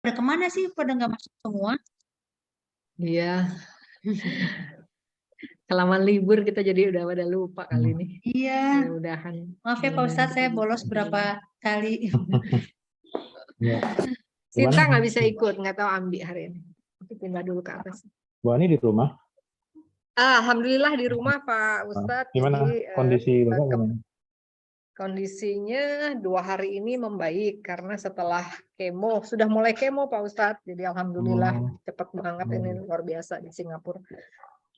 Pada kemana sih? Pada nggak masuk semua? Iya, kelamaan libur kita jadi udah pada lupa kali ini. Iya. Mudah-mudahan. Maaf ya Pak Ustadz, saya bolos berapa kali. Ya. Sinta Gimana? nggak bisa ikut, nggak tahu Ambi hari ini. Aku pindah dulu ke atas. Bu Ani di rumah. Alhamdulillah di rumah Pak Ustadz. Gimana Jadi kondisi Bapak gimana? kondisinya 2 hari ini membaik karena setelah kemo, sudah mulai kemo Pak Ustadz. Jadi alhamdulillah cepat banget ini, luar biasa di Singapura.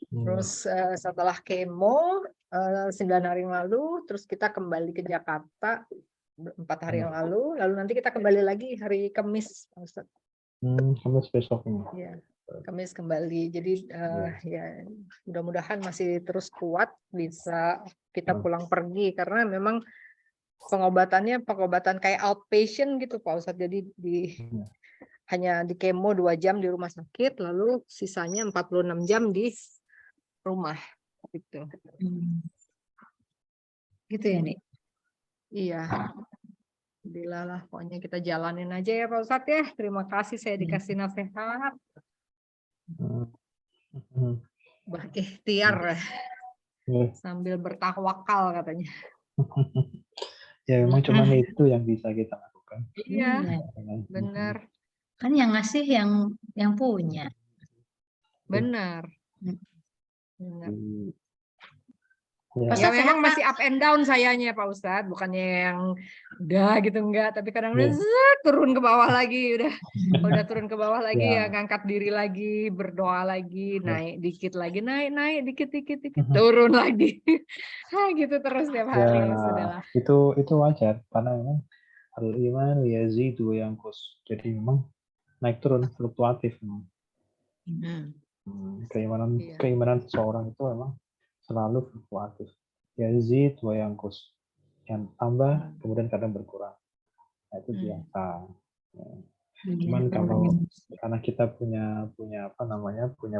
Terus setelah kemo 9 hari yang lalu, terus kita kembali ke Jakarta 4 hari yang lalu nanti kita kembali lagi hari Kamis Pak Ustadz. Kamis besoknya. Ya, Kamis kembali. Jadi ya mudah-mudahan masih terus kuat, bisa kita pulang pergi karena memang pengobatan kayak outpatient gitu Pak Ustadz. Jadi hanya di kemo 2 jam di rumah sakit, lalu sisanya 46 jam di rumah gitu. Gitu ya, Nik? Iya. Alhamdulillah lah, pokoknya kita jalanin aja ya Pak Ustadz ya. Terima kasih saya dikasih nasihat. Berikhtiar sambil bertawakal katanya. Ya memang cuma itu yang bisa kita lakukan. Iya, benar. Kan yang ngasih yang punya. Benar. Ya, memang masih up and down sayanya Pak Ustadz, bukannya yang udah gitu enggak, tapi kadang udah turun ke bawah lagi, udah turun ke bawah lagi ya, ngangkat diri lagi, berdoa lagi, naik dikit lagi, naik dikit, turun lagi. Gitu terus tiap hari. Ya, itu wajar karena memang al-iman yazidu wa yanqus. Jadi memang naik turun fluktuatif memang. Keimanan seseorang itu memang selalu fluktuatif. Yazid wa yanqus. Yang tambah kemudian kadang berkurang. Nah, itu biasa. Cuman kalau karena kita punya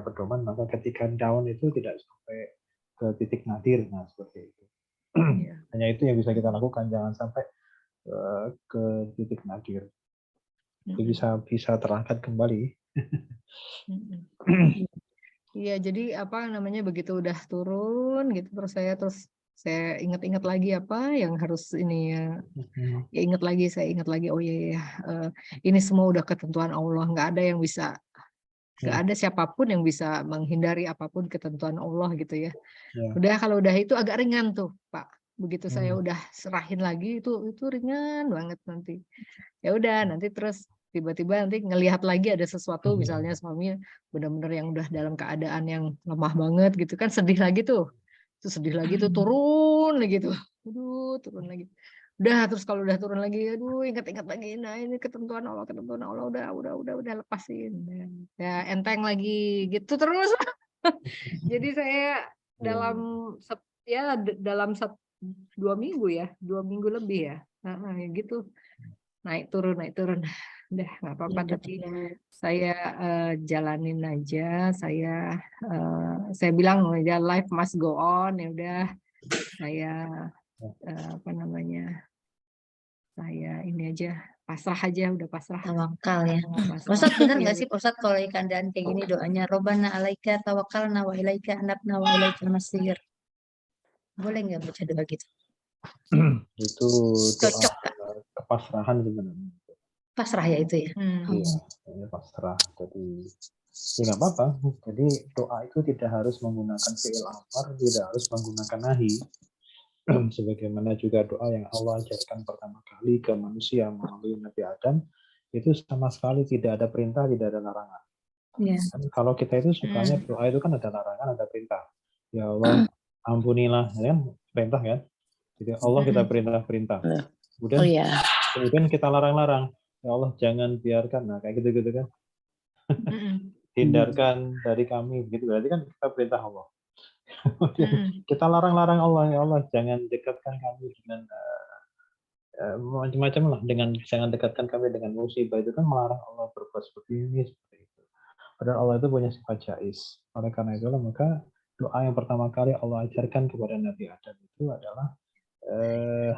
pedoman, maka ketika down itu tidak sampai ke titik nadir, nah seperti itu. Hanya itu yang bisa kita lakukan, jangan sampai ke titik nadir. Itu bisa terangkat kembali. Iya, jadi begitu udah turun gitu, terus saya ingat-ingat lagi apa yang harus ini ya saya ingat lagi oh iya ini semua udah ketentuan Allah, nggak ada siapapun yang bisa menghindari apapun ketentuan Allah gitu ya. Kalau udah itu agak ringan tuh Pak, begitu saya udah serahin lagi itu ringan banget nanti. Ya udah nanti terus tiba-tiba nanti ngelihat lagi ada sesuatu, misalnya suami benar-benar yang udah dalam keadaan yang lemah banget gitu kan, sedih lagi tuh turun lagi tuh, turun lagi. Udah terus kalau udah turun lagi, ingat-ingat lagi, nah ini ketentuan Allah udah lepasin, ya enteng lagi gitu terus. Jadi saya dalam 2 minggu lebih ya, gitu naik turun udah nggak apa-apa, tapi saya jalanin aja, saya bilang ya life must go on, ya udah saya saya ini aja pasrah aja, udah pasrah, tawakal ya. Ustadz benar nggak sih Ustadz kalau keadaan kayak gini doanya Robbana alaika tawakkalna wa ilaika anabna wa ilaikal masir, boleh nggak baca doa gitu? Itu cocok kepasrahan sebenarnya. Pasrah ya itu ya. Iya, pasrah. Jadi ya nggak apa-apa. Jadi doa itu tidak harus menggunakan fi'il amar, tidak harus menggunakan nahi. Sebagaimana juga doa yang Allah ajarkan pertama kali ke manusia melalui Nabi Adam, itu sama sekali tidak ada perintah, tidak ada larangan. Kan kalau kita itu sukanya doa itu kan ada larangan, ada perintah. Ya Allah, ampunilah, ya kan? Perintah kan? Jadi Allah kita perintah-perintah. Kemudian kita larang-larang. Ya Allah, jangan biarkan. Nah, kayak gitu-gitu kan. Hindarkan dari kami. Gitu. Berarti kan kita perintah Allah. Kita larang-larang Allah. Ya Allah, jangan dekatkan kami dengan macam-macam lah. Jangan dekatkan kami dengan musibah. Itu kan melarang Allah berbuat seperti ini, seperti itu. Padahal Allah itu punya sifat jais. Oleh karena itulah, maka doa yang pertama kali Allah ajarkan kepada Nabi Adam itu adalah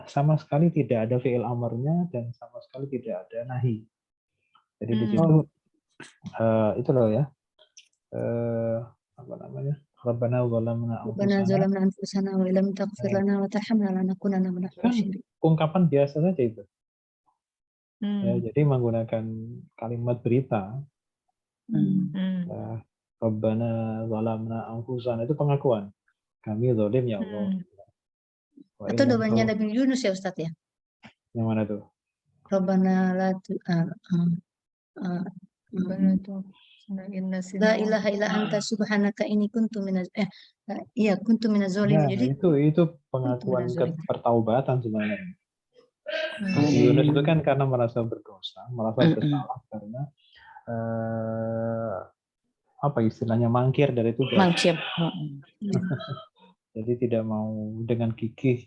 sama sekali tidak ada fi'il amarnya dan sama sekali tidak ada nahi. Jadi di Hmm. situ itu loh ya. Apa namanya? Rabbana zalamna Rabbana anfusana. zalamna anfusana wa illam taghfir lana wa tarhamna lanakunanna minal Kan khasirin. ungkapan biasa saja itu. Ya, Hmm. jadi menggunakan kalimat berita. Hmm. Ya, Rabbana zalamna anfusana itu pengakuan. Kami zalim ya Allah. Hmm. Wa Atau illam doanya taghfir. Nabi Yunus ya Ustadz ya. Yang mana tuh? Rabbana la Gimana tuh? Inna la sina ilaha illa anta subhanaka inni kuntu minaz iya kuntu minaz Ya, zalimin. Jadi itu kuntu pengakuan minaz zalimin. pertaubatan sebenarnya. Hmm. Nabi Yunus itu kan karena merasa berdosa, merasa Mm-mm. bersalah karena apa istilahnya mangkir dari tugas. Mangkir. Jadi tidak mau dengan gigih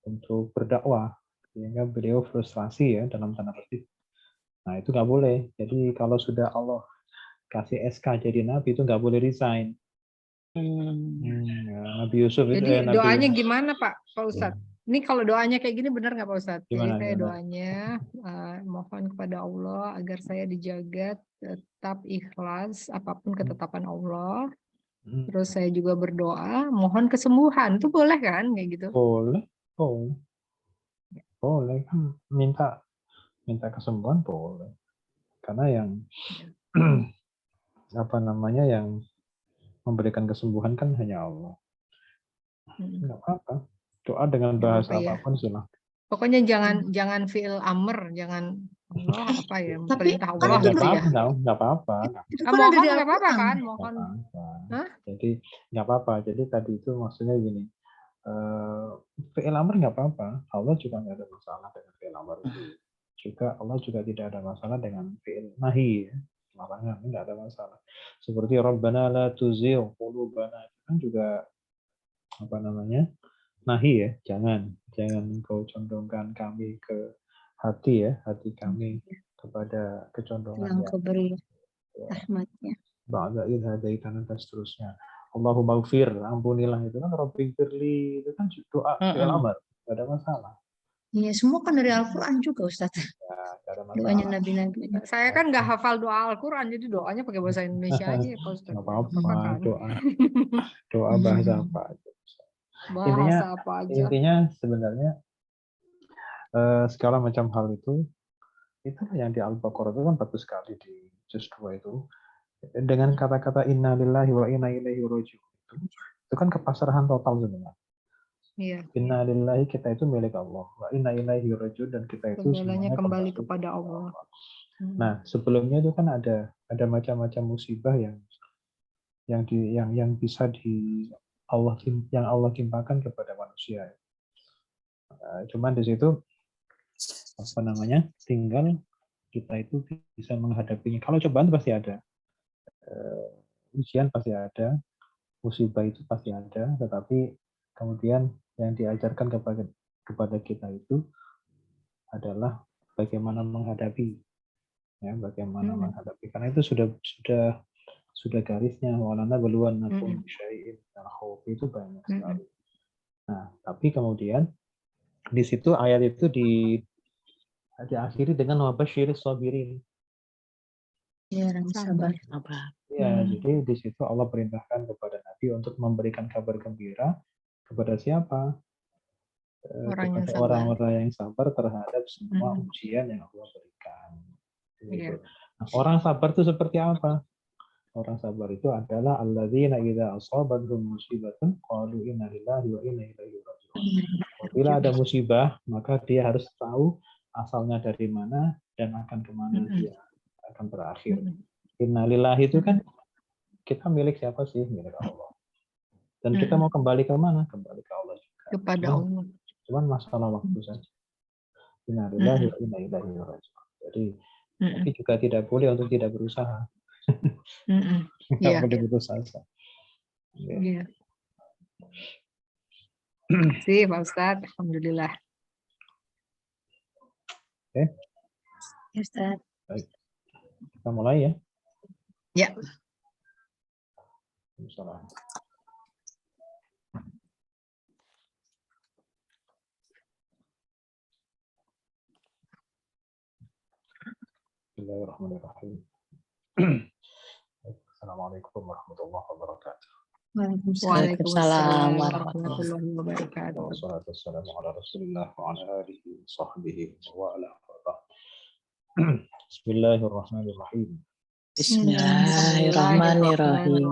untuk berdakwah, sehingga beliau frustrasi ya dalam tanda petik. Nah itu nggak boleh. Jadi kalau sudah Allah kasih SK jadi nabi itu nggak boleh resign. Ya, Nabi Yusuf itu Jadi Nabi doanya gimana Pak Ustadz? ya, Ini kalau doanya kayak gini benar nggak Pak Ustadz? Jadi gimana saya gimana? doanya mohon kepada Allah agar saya dijaga tetap ikhlas apapun ketetapan Allah. Terus saya juga berdoa mohon kesembuhan. Itu boleh kan kayak gitu? Boleh, boleh, boleh kan minta kesembuhan boleh. Karena yang apa namanya yang memberikan kesembuhan kan hanya Allah. Nggak apa-apa. Doa dengan Nggak bahasa apa-apa ya. apapun silahkan. Pokoknya jangan fi'il amr, jangan Allah apa ya, Tapi perintah kan Allah itu gitu ya. Nggak apa-apa. itu Ah, kan ada mohon di nggak apa-apa Al-Quran. kan, Nggak mohon. apa-apa. Hah? Jadi nggak apa-apa. Jadi tadi itu maksudnya gini. Fi'il amr nggak apa-apa. Allah juga nggak ada masalah dengan fi'il amr itu. Juga Allah juga tidak ada masalah dengan fi'il nahi. Ya. Larangan nggak ada masalah. Seperti Rabbana la tuzigh qulubana kan juga apa namanya nahi ya. Jangan engkau condongkan kami ke hati ya, hati kami kepada kecondongan Yang yang kau beri ya, rahmatnya. ba'da idh hadaitana dan seterusnya. Allahumma gfir, ampunilah itu kan Rabbi firli itu kan doa fi'il amr, enggak ada masalah. Iya, semua kan dari Al-Quran juga Ustadz. Ya, enggak ada Doanya masalah. Nabi-Nabi. Saya kan nggak hafal doa Al-Quran, jadi doanya pakai bahasa Indonesia aja ya Pak Ustadz. Enggak Nggak apa-apa apa-apa, kan? doa bahasa apa aja. Intinya Bahasa apa aja. sebenarnya segala macam hal itu yang di Al-Baqarah itu kan bagus sekali di juz 2 itu. Dengan kata-kata inna lillahi wa inna ilaihi raji'un itu kan kepasrahan total sebenarnya. Iya. Inna lillahi kita itu milik Allah. Wa inna ilaihi raji'un dan kita itu Segalanya semuanya kembali kepada Allah. Nah, sebelumnya itu kan ada macam-macam musibah yang bisa yang Allah timpakan kepada manusia. Cuman di situ apa namanya? Tinggal kita itu bisa menghadapinya. Kalau cobaan itu pasti ada. Ujian pasti ada, musibah itu pasti ada, tetapi kemudian yang diajarkan kepada kita itu adalah bagaimana menghadapi, ya bagaimana menghadapi. Karena itu sudah garisnya walana beluan nakum syai'in al-khawf itu banyak sekali. Nah, tapi kemudian di situ ayat itu diakhiri dengan wabasyiris sabirin. Ya, orang sabar. Ya, jadi di situ Allah perintahkan kepada Nabi untuk memberikan kabar gembira kepada siapa? Kepada orang-orang yang sabar terhadap semua ujian yang Allah berikan. Gitu. Nah, orang sabar itu seperti apa? Orang sabar itu adalah alladzina idza asabathum musibatun qalu inna lillahi wa inna ilaihi raji'un. Apabila ada musibah, maka dia harus tahu asalnya dari mana dan akan kemana dia akan berakhir. Innalillahi itu kan kita milik siapa sih? Milik Allah. Dan kita mau kembali ke mana? Kembali ke Allah juga. Kepada Allah. Cuman masalah waktu saja. Innalillahi wa inna ilaihi raji'un. Jadi tapi juga tidak boleh untuk tidak berusaha. Tidak boleh putus asa. Iya. Sih, Pak Ustadz. Alhamdulillah. Oke. Ya, Ustadz. Baik. Kita mulai ya. Ya. Salam. Bismillahirrahmanirrahim. Assalamualaikum warahmatullahi wabarakatuh. Waalaikumsalam warahmatullahi warahmatullahi wabarakatuh. Wassalatu wassalamu ala Rasulillah wa ala alihi wa sahbihi wa ala Bismillahirrahmanirrahim. Bismillahirrahmanirrahim.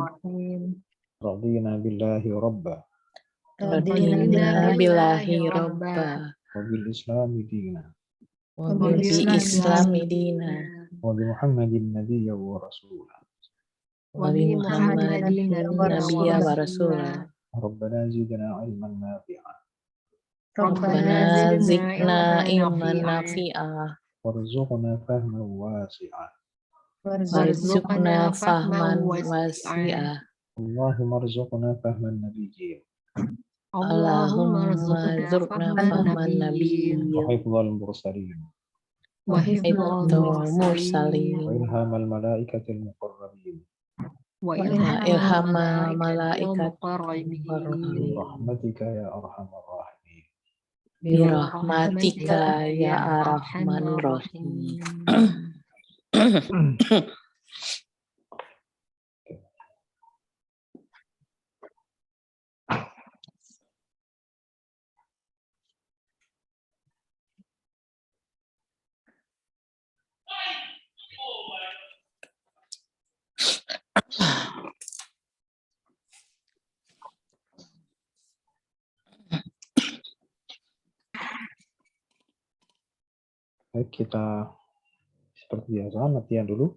Radina billahi rabba Radina billahi robba wa bil islami dina wa bil islami dina wa bi Muhammadin nabiyya wa rasulah. wa bi Muhammadin nabiyya wa rasulah. Rabbana zidna ilman nafi'a Rabbana zidna ilman nafi'a warzuqna fahman wasi'a. warzuqna fahman wasi'a. Allahumma arzuqna fahman nabiyyin Allahumma warzuqna fahman nabiyyin wa hifdzal mursalin Wa hifdzal mursalin wa ilhamal malaikatil muqarrabin wa ilhamal malaikat muqarrabin. rahmatika ya arhamar rahimin. birahmatika ya arhamar rahim. Baik, kita seperti biasa latihan dulu.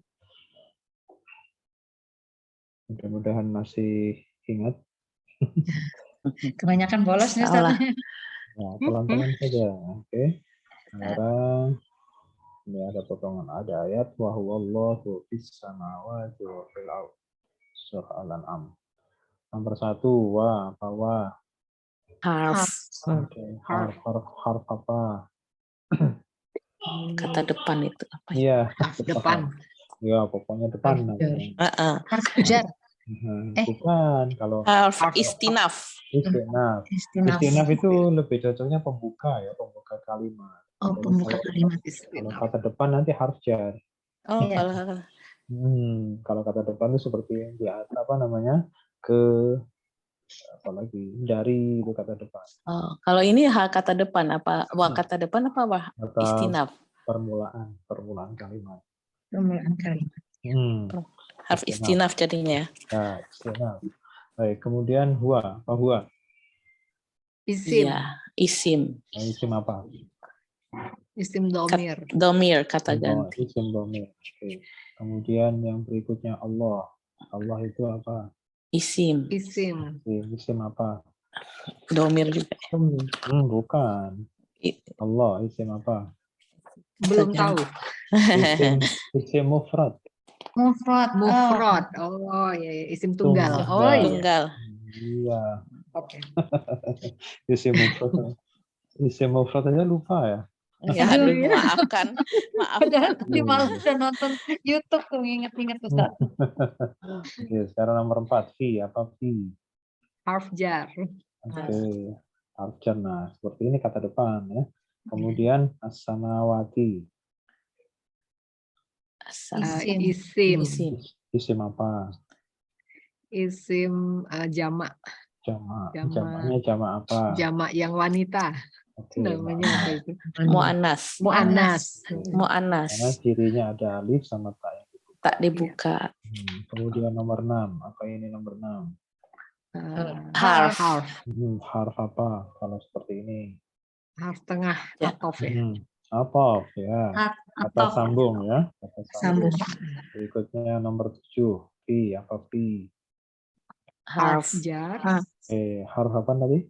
Mudah-mudahan masih ingat. Kebanyakan bolos nih Salah. Ustaz. Nah, pelan-pelan saja. Oke. Sekarang ini ada potongan, ada ayat wa huwallahu fis samawati wa fil ardh. Surah Al-An'am. Nomor 1, wa apa wa? Harf Oke. Harf apa? kata depan itu apa ya? Iya, Depan. ya pokoknya depan namanya. Harf jar. Bukan, kalau Harf istinaf. istinaf. Istinaf. Istinaf itu lebih cocoknya pembuka ya, pembuka kalimat. Oh, pembuka kalimat. Kalau kata depan nanti harf jar. Oh, Iya. kalau Kalau kata depan itu seperti yang di atas, apa namanya, ke apalagi dari, itu kata depan. oh, kalau ini kata depan apa? Wah, kata depan apa wah? Kata Istinaf. permulaan kalimat. Permulaan kalimat. Harf istinaf jadinya. Nah, istinaf. Baik, kemudian huwa, apa huwa? Isim. Iya, isim. Nah, isim apa? Isim domir. Domir kata ganti. Isim domir. Oke. Kemudian yang berikutnya Allah. Allah itu apa? Isim. Isim. Isim apa? Domir juga. Bukan. Allah isim apa? Belum tahu. Isim mufrad. Mufrad. Mufrad. Oh, ya, isim tunggal. Tunggal. Oh, iya. Tunggal. Iya. Oke. Isim mufrad. Isim mufrad aja lupa ya. Ya, aduh, maafkan. Padahal tadi malam udah nonton YouTube tuh inget-inget Ustaz. Oke, sekarang nomor 4. Fi, apa fi? Harf jar. Oke. Harf jar. Nah, seperti ini kata depan ya. Kemudian as-samawati. Isim. Isim. Isim apa? Isim jamak. Jamak. Jamak. Jamaknya jamak apa? Jamak yang wanita. Oke, Namanya apa itu? Mu'annas. Mu'annas. Mu'annas. karena cirinya ada alif sama ta yang dibuka. Tak dibuka. Kemudian nomor 6. Apa ini nomor 6? Harf. Harf apa kalau seperti ini? Harf tengah. Ya. Atof ya. Atof ya. Kata sambung ya. Kata Sambung. Berikutnya nomor 7. Fi, apa fi? Harf. Jar. Harf apa tadi?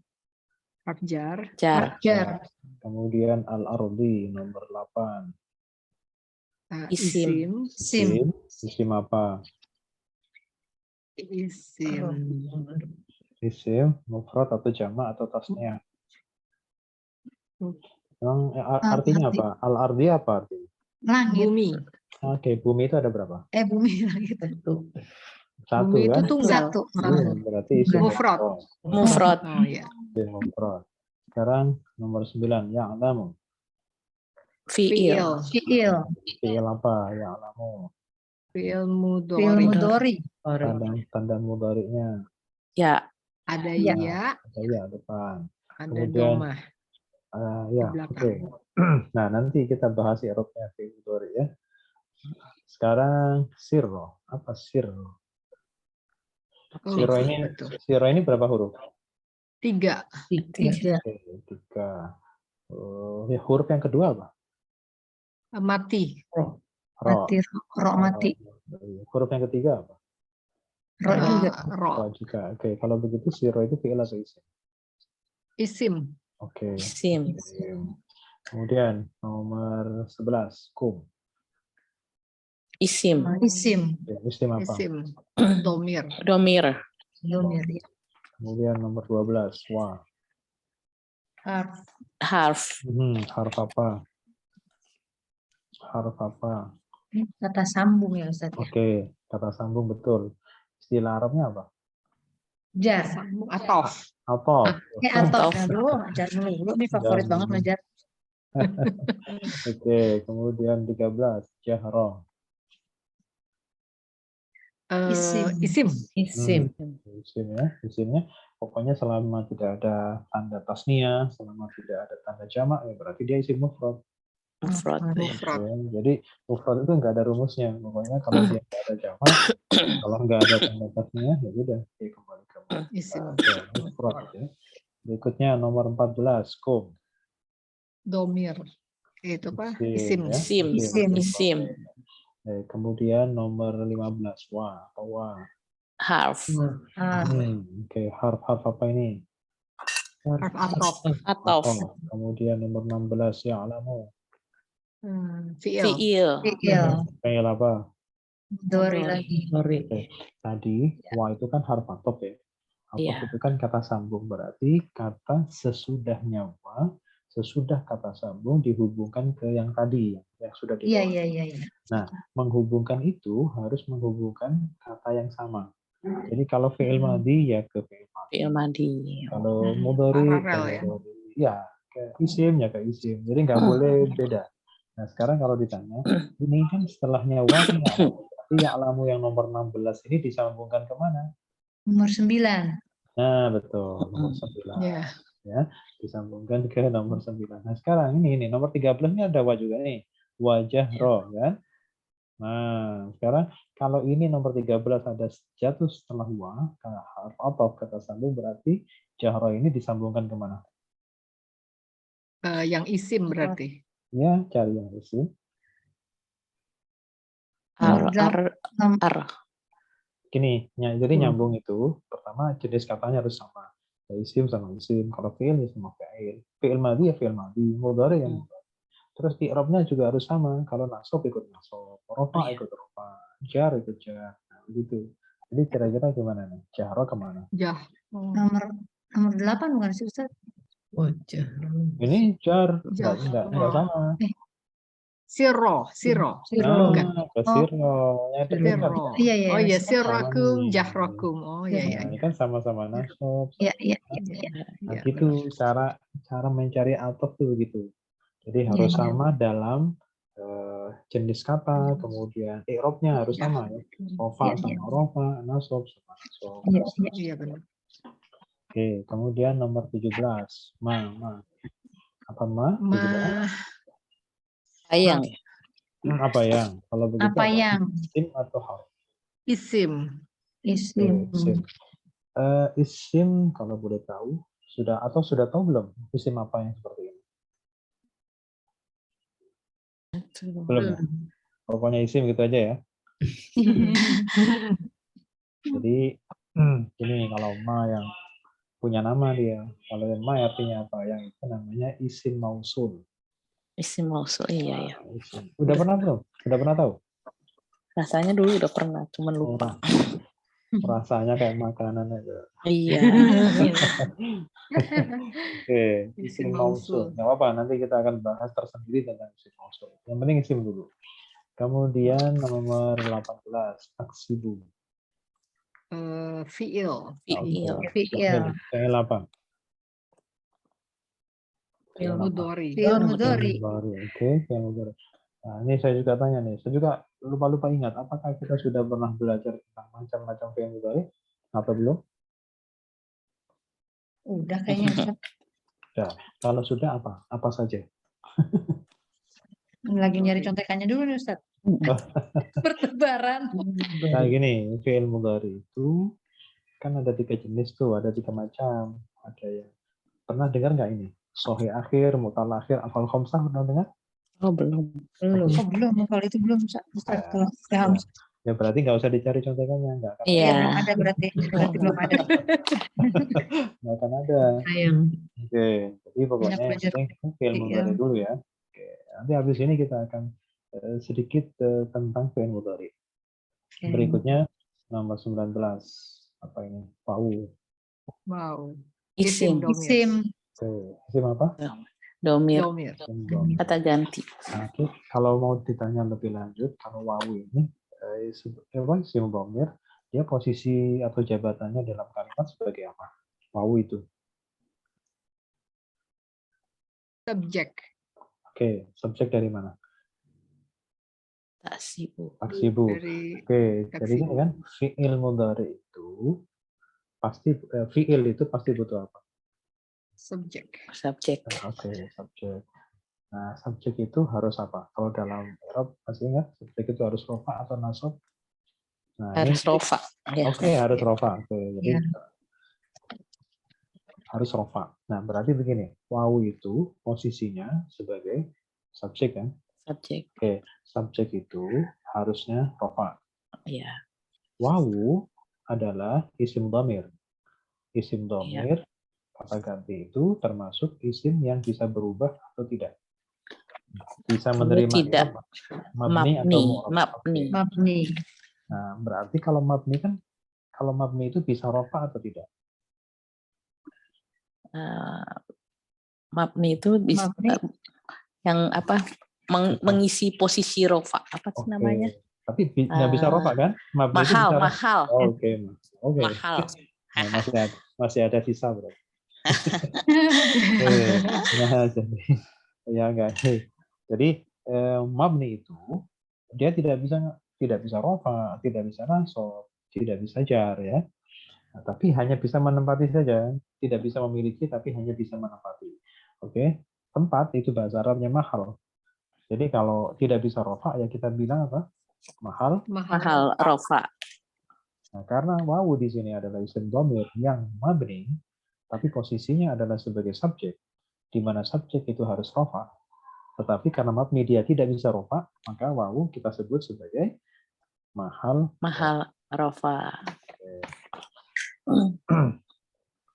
Harf jar. Jar. Jar. Kemudian al-ardi nomor 8. Isim. Sim. Isim apa? Isim mufrad atau jamak atau tasnya? Emang artinya apa? Al-ardi apa artinya? Langit. Bumi. Oke, bumi itu ada berapa? Bumi langit. Satu Bumi itu kan? tunggal. Satu. Berarti isim Mufrad. Mufrad. Oh ya. Isim mufrad. Sekarang nomor 9. Ya'lamu. Fi'il. Fi'il. Fi'il apa? Ya alamu. Fi'il Fi'il mudhari. mudhari. Tanda mudhari'nya. Ya. Ada Ya. ya, Ada ya depan. ada Kemudian, domah ya, di belakang. oke. Nah, nanti kita bahas i'rabnya fi'il mudhari ya. Sekarang sirro. Apa sirro? Oh, betul. Sirro ini berapa huruf? 3. 3. Oke, 3. Ya, huruf yang kedua apa? Mati. Ro. Mati. Ro mati. Huruf yang ketiga apa? Ro juga. Ro. Ro juga. Oke, kalau begitu sirro itu fi'il atau isim? Isim. Oke. Isim. Kemudian nomor 11, kum. Isim. Isim. Ya, isim apa? Isim. Domir. Domir. Domir. Ya. Kemudian nomor 12, wa. Harf. Harf. Harf apa? Harf apa? Kata sambung ya Ustaz ya. Oke, kata sambung betul. Istilah Arabnya apa? Jar. Atof. Atof. Atof. Aduh, jar dulu. Ini favorit banget ngajar. Oke, kemudian 13, jahro. Isim. Isim. Isim. Isim ya, isimnya pokoknya selama tidak ada tanda tasniah, selama tidak ada tanda jamak, ya berarti dia isim mufrad. Mufrad. Mufrad. Ya, jadi mufrad itu nggak ada rumusnya. Pokoknya kalau dia nggak ada jamak, kalau nggak ada tanda tasniah, ya udah dia kembali ke Isim. mufrad. Ya. Berikutnya nomor 14, kum. Domir. Itu apa? Isim, Isim. ya. Isim. Isim. Kemudian nomor 15, wa atau wa. Harf. Oke, harf apa ini? Harf atof. Atof. Kemudian nomor 16, ya alamu. Fi'il. Fi'il. Fi'il. Fi'il apa? Dori lagi. Oke. Tadi wa itu kan harf atof ya. Atof Iya. itu kan kata sambung, berarti kata sesudahnya wa, sesudah kata sambung dihubungkan ke yang tadi yang sudah Iya, dilewati. iya, iya. Nah, menghubungkan itu harus menghubungkan kata yang sama. Jadi kalau fi'il madhi ya ke fi'il madhi. Fi'il madhi. Kalau mudhari Paralel ya. ya ke isim ya ke isim. Jadi nggak boleh beda. Nah, sekarang kalau ditanya, ini kan setelahnya wa kan ya'lamu. Berarti ya'lamu yang nomor 16 ini disambungkan kemana? Nomor 9. Nah, betul, nomor 9. Ya. Ya, disambungkan ke nomor 9. Nah, sekarang ini nomor 13 ini ada wa juga nih. Wajah roh kan? Nah, sekarang kalau ini nomor 13 ada jatuh setelah wa, harf atau kata sambung, berarti jahro ini disambungkan kemana? Yang isim berarti. Ya, cari yang isim. Ar. Gini, jadi nyambung itu, pertama jenis katanya harus sama. Ya, isim sama isim, kalau fi'il ya sama fi'il. Fi'il madhi ya fi'il madhi, mudhari ya mudhari. Terus i'rabnya juga harus sama. Kalau nasab ikut nasab, rofa ikut rofa, jar ikut jar. Nah, begitu. Jadi kira-kira gimana nih? Jahro kemana? Jah. Nomor 8 bukan sih Ustaz? Ini jar, Jar. enggak sama. Siro. Siro. Bukan. Ke sirro. Yang dekat. Siro. Iya, iya. Oh iya, Siro. sirokum, jahrokum. Oh iya, iya. Nah, ini kan sama-sama nasab. Iya, iya. Nah, Iya, gitu cara mencari atof tuh begitu. Jadi harus Iya. sama dalam jenis kata, kemudian i'rabnya harus Ya. sama ya. Rofa Iya, sama rofa, nasab sama nasab. Iya, iya. Iya benar. Oke, kemudian nomor 17, ma. Apa ma? 17? Sayang. Apa yang? Kalau begitu Apa yang? Isim atau harf? Isim. Isim. Isim. Isim kalau boleh tahu sudah tahu belum isim apa yang seperti ini? Belum ya? Pokoknya isim gitu aja ya. Jadi ini kalau ma yang punya nama dia. Kalau yang ma artinya apa? Yang itu namanya isim mausul. Isim mausul. Iya, ya. Udah pernah belum? Udah pernah tahu? Rasanya dulu udah pernah, cuman lupa. Rasanya kayak makanan aja. Iya. Oke, isim mausul. Nggak apa-apa, nanti kita akan bahas tersendiri tentang isim mausul. Yang penting isim dulu. Kemudian nomor 18, aksibu. Fi'il. Fi'il. Fi'il. Fi'il apa? Fi'il apa? Mudhari. Fi'il Fi'il mudhari. mudhari. Oke, fi'il mudhari. Nah, ini saya juga tanya nih. Saya juga lupa-lupa ingat. Apakah kita sudah pernah belajar tentang macam-macam fi'il mudhari atau belum? Udah kayaknya Ustaz. Ya. Kalau sudah apa? Apa saja? Lagi nyari contekannya dulu nih Ustaz. Bertebaran. Nah, gini, fi'il mudhari itu kan ada 3 jenis tuh, ada 3 macam. Ada yang pernah dengar nggak ini? Sahih akhir, mutal akhir, afal khamsah pernah dengar? Oh, belum. Belum. Oh belum, kalau itu belum Ustaz. Kalau paham. Ya berarti nggak usah dicari contekannya, nggak akan Iya. Ya, belum ada berarti. Berarti belum ada. nggak akan ada. Sayang. Oke, jadi pokoknya yang belajar penting fi'il mudhari dulu ya. Oke, nanti habis ini kita akan sedikit tentang fi'il mudhari. Berikutnya nomor 19. Apa ini? Wau. Wow. Isim. domir. Isim. Oke, isim apa? Domir. Domir. Isim domir. Kata ganti. Nah, oke, kalau mau ditanya lebih lanjut, kalau wawu ini isim domir, dia posisi atau jabatannya dalam kalimat sebagai apa? Wawu itu. Subjek. Oke, subjek dari mana? Tak sibuk. Taksibu. Dari Oke, jadi taksibu. ini kan fi'il mudhari itu pasti fi'il itu pasti butuh apa? subjek. Subjek. Oke, subjek. Nah, subjek itu harus apa? Kalau dalam Arab masih ingat subjek itu harus rofa atau nasab? Nah, Harus ini rofa. Ya. oke, harus rofa. Oke, jadi Ya. harus rofa. Nah, berarti begini, wawu itu posisinya sebagai subjek kan? Subjek. Oke, subjek itu harusnya rofa. Ya. Wawu adalah isim dhamir. Isim dhamir kata ganti itu termasuk isim yang bisa berubah atau tidak. Bisa menerima tidak. mabni atau Mabni. mu'rab. Mabni. Oke. Mabni. Nah, berarti kalau mabni itu bisa rofa atau tidak? Mabni itu bisa Mabni. yang apa? Mengisi posisi rofa. Apa sih Oke. namanya? Tapi nggak bisa rofa kan? Mabni itu Mahal. bisa rofa. Mahal. Oh, oke. Oke. Mahal. Nah, masih ada sisa bro. Nah, jadi ya enggak. Jadi mabni itu dia tidak bisa rofa, tidak bisa nasab, tidak bisa jar ya. Nah, tapi hanya bisa menempati saja, tidak bisa memiliki tapi hanya bisa menempati. Oke. Tempat itu bahasa Arabnya mahal. Jadi kalau tidak bisa rofa ya kita bilang apa? Mahal. Mahal rofa. Nah, karena wawu di sini adalah isim dhamir yang mabni, tapi posisinya adalah sebagai subjek, di mana subjek itu harus rofa. Tetapi karena mabni dia tidak bisa rofa, maka wawu kita sebut sebagai mahal. Mahal rofa.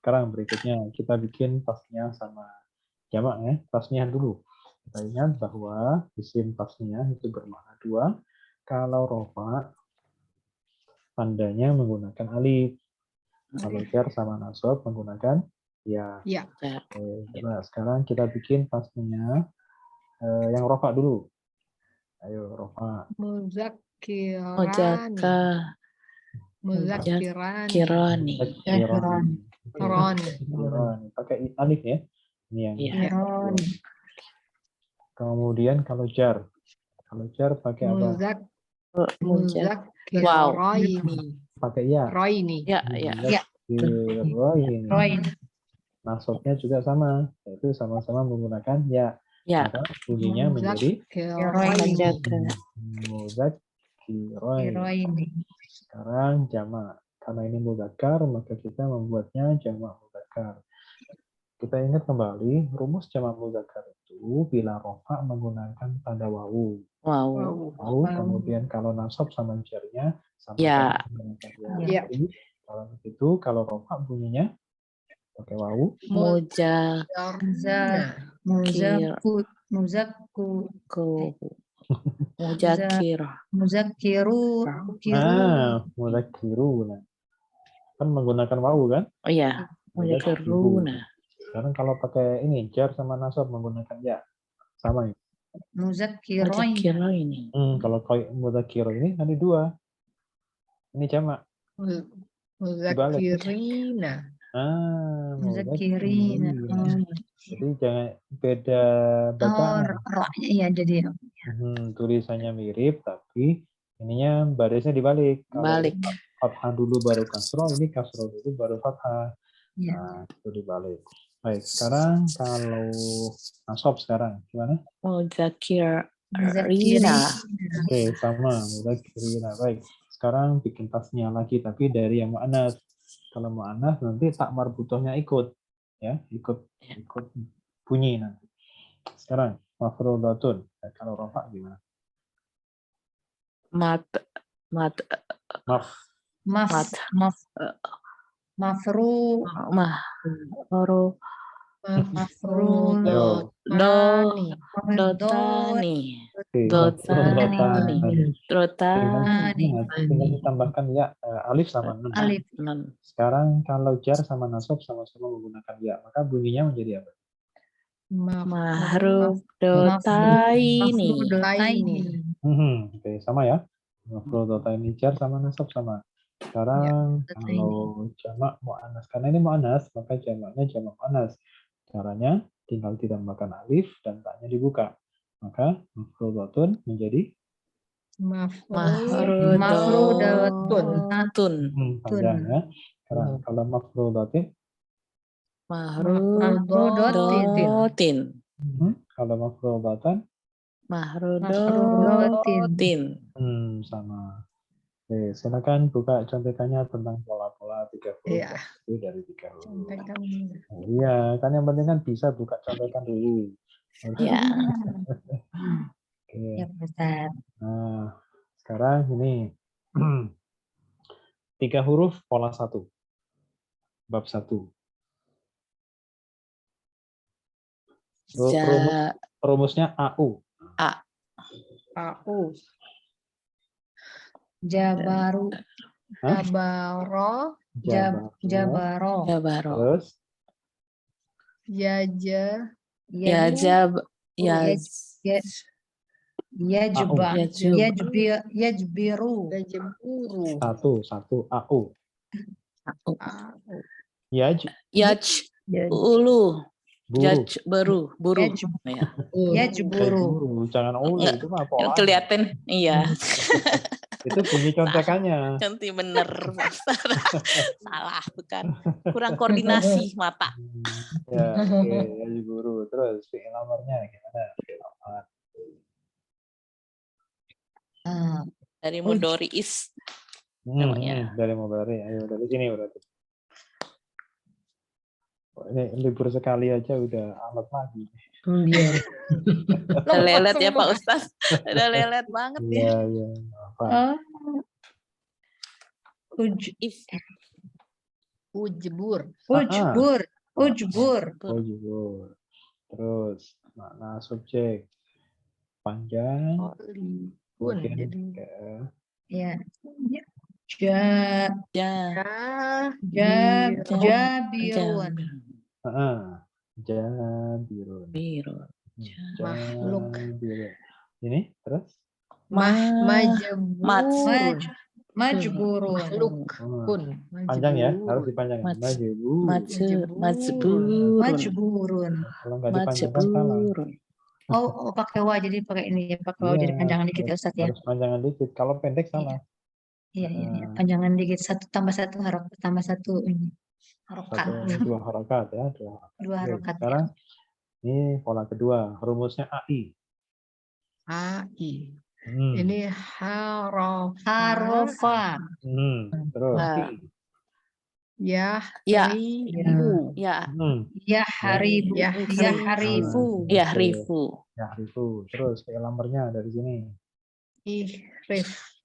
Sekarang berikutnya kita bikin tasnya sama jamak ya. Tasnya dulu. Kita ingat bahwa isim tasnya itu bermakna dua. Kalau rofa tandanya menggunakan alif. Kalau jar sama nasab menggunakan ya. Ya. Nah, sekarang kita bikin tasnya yang rofa dulu. Ayo rofa. Muzakirani. Muzakirani. Kirani. Kirani. Pakai alif ya. Ini yang Iya. kemudian kalau jar pakai apa? Muzakiraini. Pakai ya. Raini. Ya. Roin. Nasabnya juga sama, yaitu sama-sama menggunakan ya. Ya. Maka bunyinya menjadi Muzakiraini. Sekarang jamak. Karena ini mudzakkar, maka kita membuatnya jamak mudzakkar. Kita ingat kembali, rumus jamak mudzakkar itu bila rofa menggunakan tanda wawu. Wow. Kemudian kalau nasab sama jarnya sama Ya. menggunakan Ya. Jadi, kalau begitu, kalau rofa bunyinya pakai wawu. Mudzakiruna. Kan menggunakan wawu kan? Oh iya. Mudzakiruna. Sekarang kalau pakai ini jar sama nasab menggunakan ya. Sama ya. Muzakiroin. Kalau mudzakir ini nanti dua. Ini jamak. Muzakirina. Mudzakirina. mudzakirina. Jadi jangan beda Oh, bacaan. ro-nya iya jadi ya. Tulisannya mirip tapi ininya barisnya dibalik. Kalau Balik. ini fathah dulu baru kasroh, ini kasroh dulu baru fathah. Iya. Nah, itu dibalik. Baik, sekarang kalau nasab sekarang gimana? Mudzakirina. Mudzakirina. Oke, sama mudzakirina. Baik. Sekarang bikin tasnya lagi tapi dari yang mu'annas. Kalau mu'annas nanti tak marbutohnya ikut ya, ikut bunyi nanti. Sekarang mafrudatun. Kalau rafa gimana? Maf. Maf, Mat. maf, mafru, Huruf mafru, Ayo. Dotani. Dotani. Oke, Dotani. Dotani. tinggal ditambahkan ya alif sama nun. alif, Sekarang kalau jar sama nasab sama-sama menggunakan ya, maka bunyinya menjadi apa? Mahruf dotaini. mafrudotaini. Oke, sama ya. Mafrudotaini jar sama nasab sama. Sekarang kalau jamak mu'annas, karena ini mu'annas, maka jamaknya jamak mu'annas. Caranya tinggal ditambahkan alif dan taknya dibuka. Maka mafrudatun menjadi Mafrudatun. panjang ya. Sekarang kalau mafrudatin, Mafrudotin. kalau mafrudatan, Mafrudotin. sama. Oke, silakan buka contekannya tentang pola-pola 3 huruf. Iya. Itu dari 3 huruf. Contekan. Nah, iya, kan yang penting kan bisa buka contekan dulu. Ya. Oke. Ya, Ustaz. Nah, sekarang ini 3 huruf pola 1. Bab 1. Rumusnya AU. Aku. Jabaru, Jabaro. jabaro, Terus Yaja. Yajab. yajba, yajbiru, Yajburu. satu AU. Yaj Ulu. buru. Buru. yajburu. Jangan ulu itu mah pola. Kelihatan, iya. Itu bunyi contekannya. Cantik bener. Salah, bukan. Kurang koordinasi mata. Ya, oke, yaj buru. Terus fi'il amarnya gimana? Fi'il amar. Dari mudori is. Namanya. Dari mudhari. Ayo dari sini berarti. Ini libur sekali aja udah alat lagi. Udah lelet ya Pak Ustaz. Udah lelet banget ya. Iya. Apa? Ujbur. Ujbur. Terus makna subjek panjang. Pun Kemudian jadi Ya. Jabirun. Jabirun. Makhluk. Ini terus? Majburun. Majburun. Makhluk. Pun. Panjang ya, harus dipanjangin. Majburun. Kalau nggak dipanjangkan salah. Oh, pakai wa jadi pakai ini ya, pakai wa jadi panjangan dikit ya Ustaz ya. Harus panjangan dikit. Kalau pendek salah. Iya. Panjangan dikit, 1 tambah 1 harokat tambah 1 ini. Harokat. 2 harokat ya. 2 harokat. Sekarang ini pola kedua, rumusnya AI. AI. Ini harofa. Terus Yahrifu. Terus fi'il amarnya dari sini.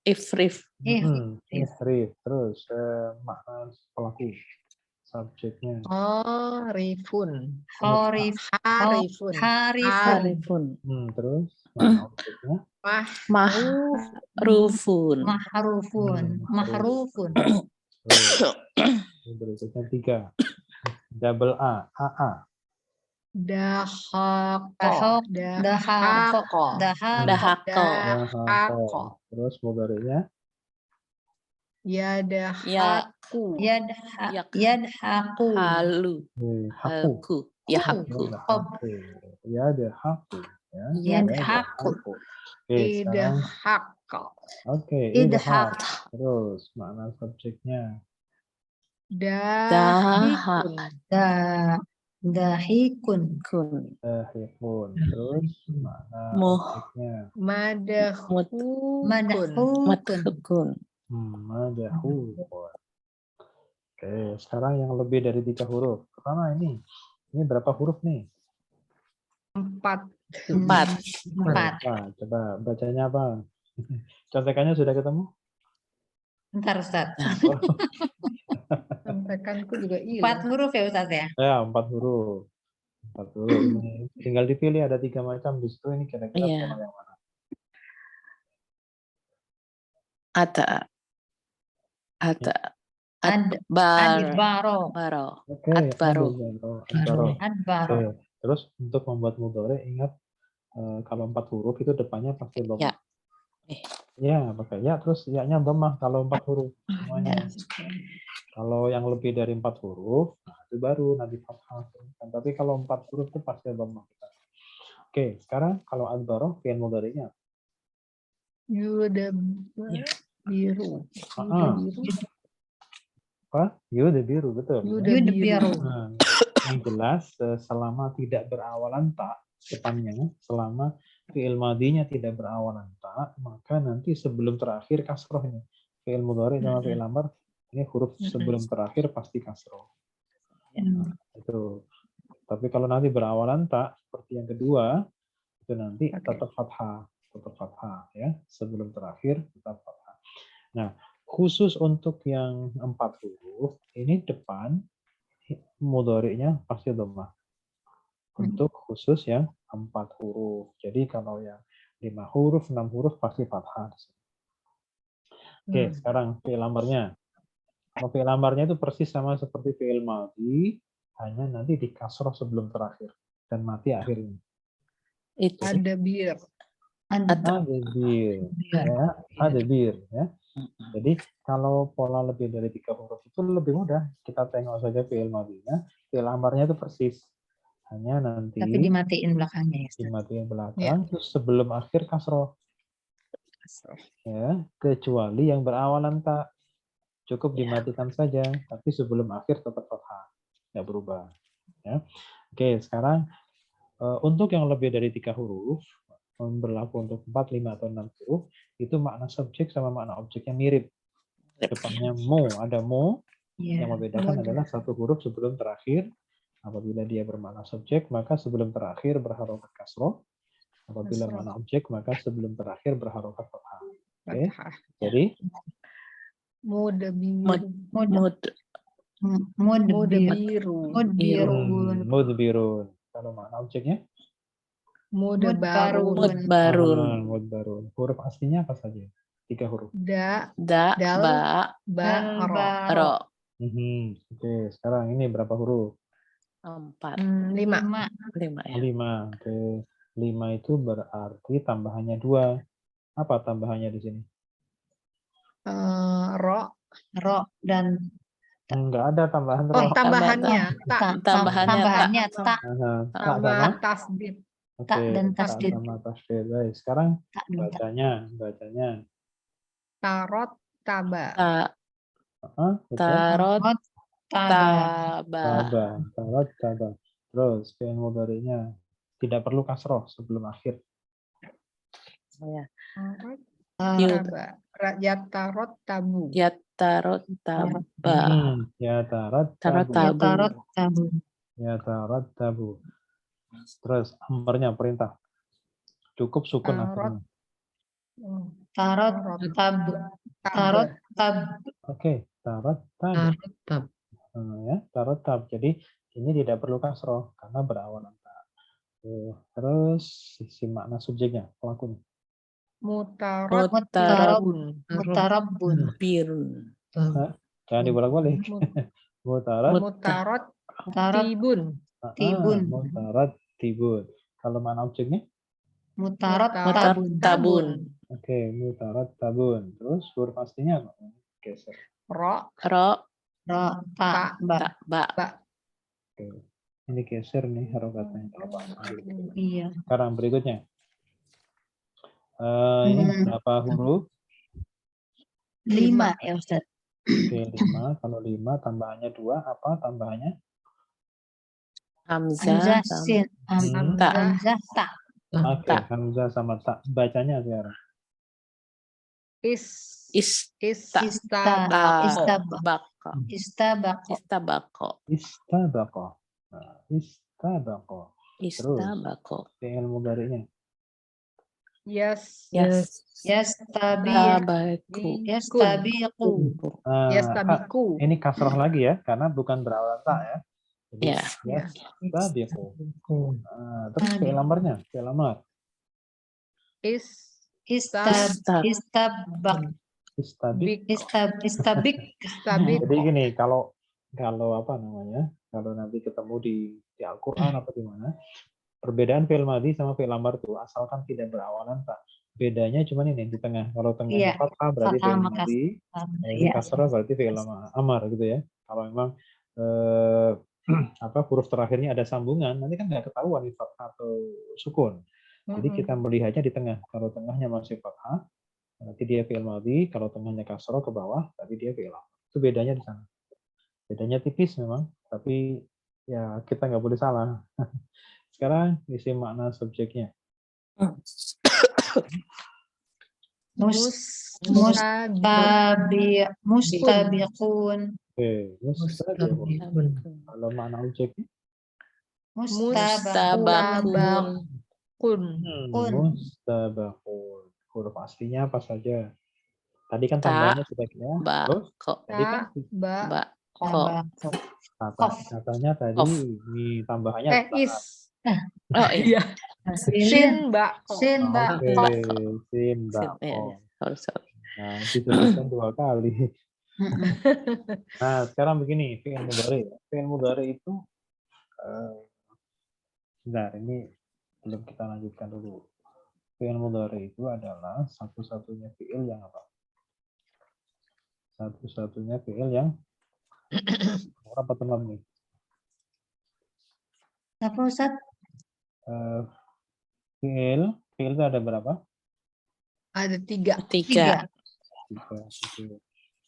Ifrif. Terus makna pelaku subjeknya. Harifun. Terus makna objeknya. Mahrufun. Berikutnya 3. Double A. AA. Dahako. Terus mudhari'nya Yadhaku. Yak. Yadhaku. Halu. Haku. Halku. Yahaku. Haku. Ya ada haku. Ya. Yadhaku. Oke, sekarang. Idhaka. Oke, Idhak. Terus makna subjeknya. Dahikun. Dahikun. Kun. Dahikun. Terus makna Muh. objeknya. Madahukun. Madahukun. Madhukun. Madahukun. Oke, sekarang yang lebih dari 3 huruf. Pertama ini berapa huruf nih? 4. 4. Empat. Coba bacanya apa? Contekannya sudah ketemu? Bentar Ustaz. Contekanku juga 4 hilang. huruf ya Ustaz ya? Ya, 4 huruf. 4 huruf. Ini tinggal dipilih ada 3 macam. Di situ ini kira-kira Iya. pola yang mana? Ata. Adbaro. Baro. Oke, Adbaro. Adbaro. Adbaro. Oke. Terus untuk membuat mudhari ingat kalau 4 huruf itu depannya pasti dhammah. Ya. Ya, pakai ya terus ya-nya dhammah kalau 4 huruf semuanya. Kalau yang lebih dari 4 huruf, nah itu baru nanti fathah. Tapi kalau 4 huruf itu pasti dhammah. Oke, sekarang kalau adbaro fi'il mudhari'nya. Biru. Apa? Yudbiru, betul. Yudbiru. Nah, yang jelas selama tidak berawalan ta depannya, selama fi'il madinya tidak berawalan ta, maka nanti sebelum terakhir kasroh ini. Fi'il mudhari sama fi'il amr ini huruf sebelum terakhir pasti kasroh. Itu. Tapi kalau nanti berawalan ta seperti yang kedua, itu nanti tetap fathah ya. Sebelum terakhir tetap fathah. Nah, khusus untuk yang 4 huruf, ini depan mudhari'nya pasti dhammah. Untuk khusus yang 4 huruf. Jadi kalau yang 5 huruf, 6 huruf pasti fathah. Oke, sekarang fi'il amrnya. Kalau fi'il amrnya itu persis sama seperti fi'il madhi, hanya nanti di kasroh sebelum terakhir dan mati akhirnya. Itu. Ada bir. Adbir. Ya, adbir ya. Jadi kalau pola lebih dari 3 huruf itu lebih mudah. Kita tengok saja fi'il madhinya, fi'il amarnya itu persis. Hanya nanti Tapi dimatiin belakangnya ya Ustaz. dimatiin belakang, terus sebelum akhir kasroh. Ya, kecuali yang berawalan tak. Cukup dimatikan saja, tapi sebelum akhir tetap fathah. Nggak berubah. Ya. Oke, sekarang untuk yang lebih dari 3 huruf, berlaku untuk 4, 5, atau 6 huruf, itu makna subjek sama makna objeknya mirip. Depannya mo, ada mo, yang membedakan adalah 1 huruf sebelum terakhir. Apabila dia bermakna subjek, maka sebelum terakhir berharokat kasroh. Apabila makna objek, maka sebelum terakhir berharokat fathah. Oke. Jadi mudbirun. Kalau makna objeknya Mudbarun. mudbarun. Huruf aslinya apa saja? 3 huruf. Dal, Ba, ro. Oke, sekarang ini berapa huruf? 4. 5. 5 ya. 5. Oke. 5 itu berarti tambahannya 2. Apa tambahannya di sini? Ro dan Enggak ada tambahan Oh, roh. tambahannya. tambahannya tak Sama tasdid. Oke, tak dan tak tasdid. sama tasdid. Baik, sekarang tak dan tak. bacanya. Tarot, taba. Betul? Tarot, Taba. Taba. Terus fi'il mudhari'nya tidak perlu kasroh sebelum akhir. Ya. Taba. Yatarot, tabu. Yatarot taba. Yatarot tabu. tabu. Terus amrnya perintah. Cukup sukun akhirnya. Tarot tab. Oke, tarot tab. Ya, tarot tab. Jadi ini tidak perlu kasroh karena berawalan ta. Terus sisi makna subjeknya, pelakunya. Mutarabun. Birun. Jangan dibolak-balik. Mutarot, tibun. Mutarat tibun. Kalau makna objeknya? Mutarot Mutarot tabun. Oke, mutarat tabun. Terus huruf aslinya apa? geser. Ro, Ro, Ro, ta, ba. ta, ba. ba. Oke. Ini geser nih harokatnya. Iya. Sekarang berikutnya. Ini Hmm. berapa huruf? 5 ya Ustaz. Oke, 5. Kalau 5 tambahannya 2, apa tambahannya? Hamzah, Hamzah, sin, Hamzah, hamzah, ta. Oke, ta, hamzah sama tak. Bacanya sekarang. is, ista, istabako. bako, Istabaqo. istabako, Istabaqo. Nah, istabaqo. istabako, Fi'il mudhari'nya. Yes, yes, Yastabiqu. Yastabiqu. yastabiku. Ini kasroh lagi ya, karena bukan berawal tak ya. Jadi, ya, yastabiqu. Terus fi'il amarnya, fi'il amar. Is, Istabaq. Istabik. Istabik. istabik. Jadi gini, kalau apa namanya? Kalau nanti ketemu di Al-Qur'an atau di mana, perbedaan fi'il madhi sama fi'il amar itu asalkan tidak berawalan tak. Bedanya cuma ini di tengah. Kalau tengahnya Iya, fathah berarti fathah fi'il sama madhi, kalau di Iya. kasrah berarti fi'il amar gitu ya. Kalau memang huruf terakhirnya ada sambungan, nanti kan nggak ketahuan ini fathah atau sukun. Jadi kita melihatnya di tengah. Kalau tengahnya masih fathah, nanti dia fi'il madhi. Kalau tengahnya kasrah ke bawah, berarti dia fi'il amar. Itu bedanya di sana. Bedanya tipis memang, tapi ya kita nggak boleh salah. Sekarang isi makna subjeknya. Mustabiqun. Oke, mustabiqun. Kalau makna objeknya? mustabakun, Mustabaqun. Huruf aslinya apa saja? Tadi kan Ta, tambahnya sudah kita. Terus bako, tadi kan bako, katanya tadi Kof. ini tambahannya is. oh iya, Sin, bako. Sin, ba. Oke, sin ya, bako. sorry. Nah, disebutkan 2 kali. Nah, sekarang begini, fi'il mudhari. Fi'il mudhari itu sebentar, ini belum kita lanjutkan dulu. Fi'il mudhari itu adalah satu-satunya fi'il yang apa? Satu-satunya fi'il yang apa teman nih? Apa Ustaz? Fi'il itu ada berapa? Ada 3. 3, 3.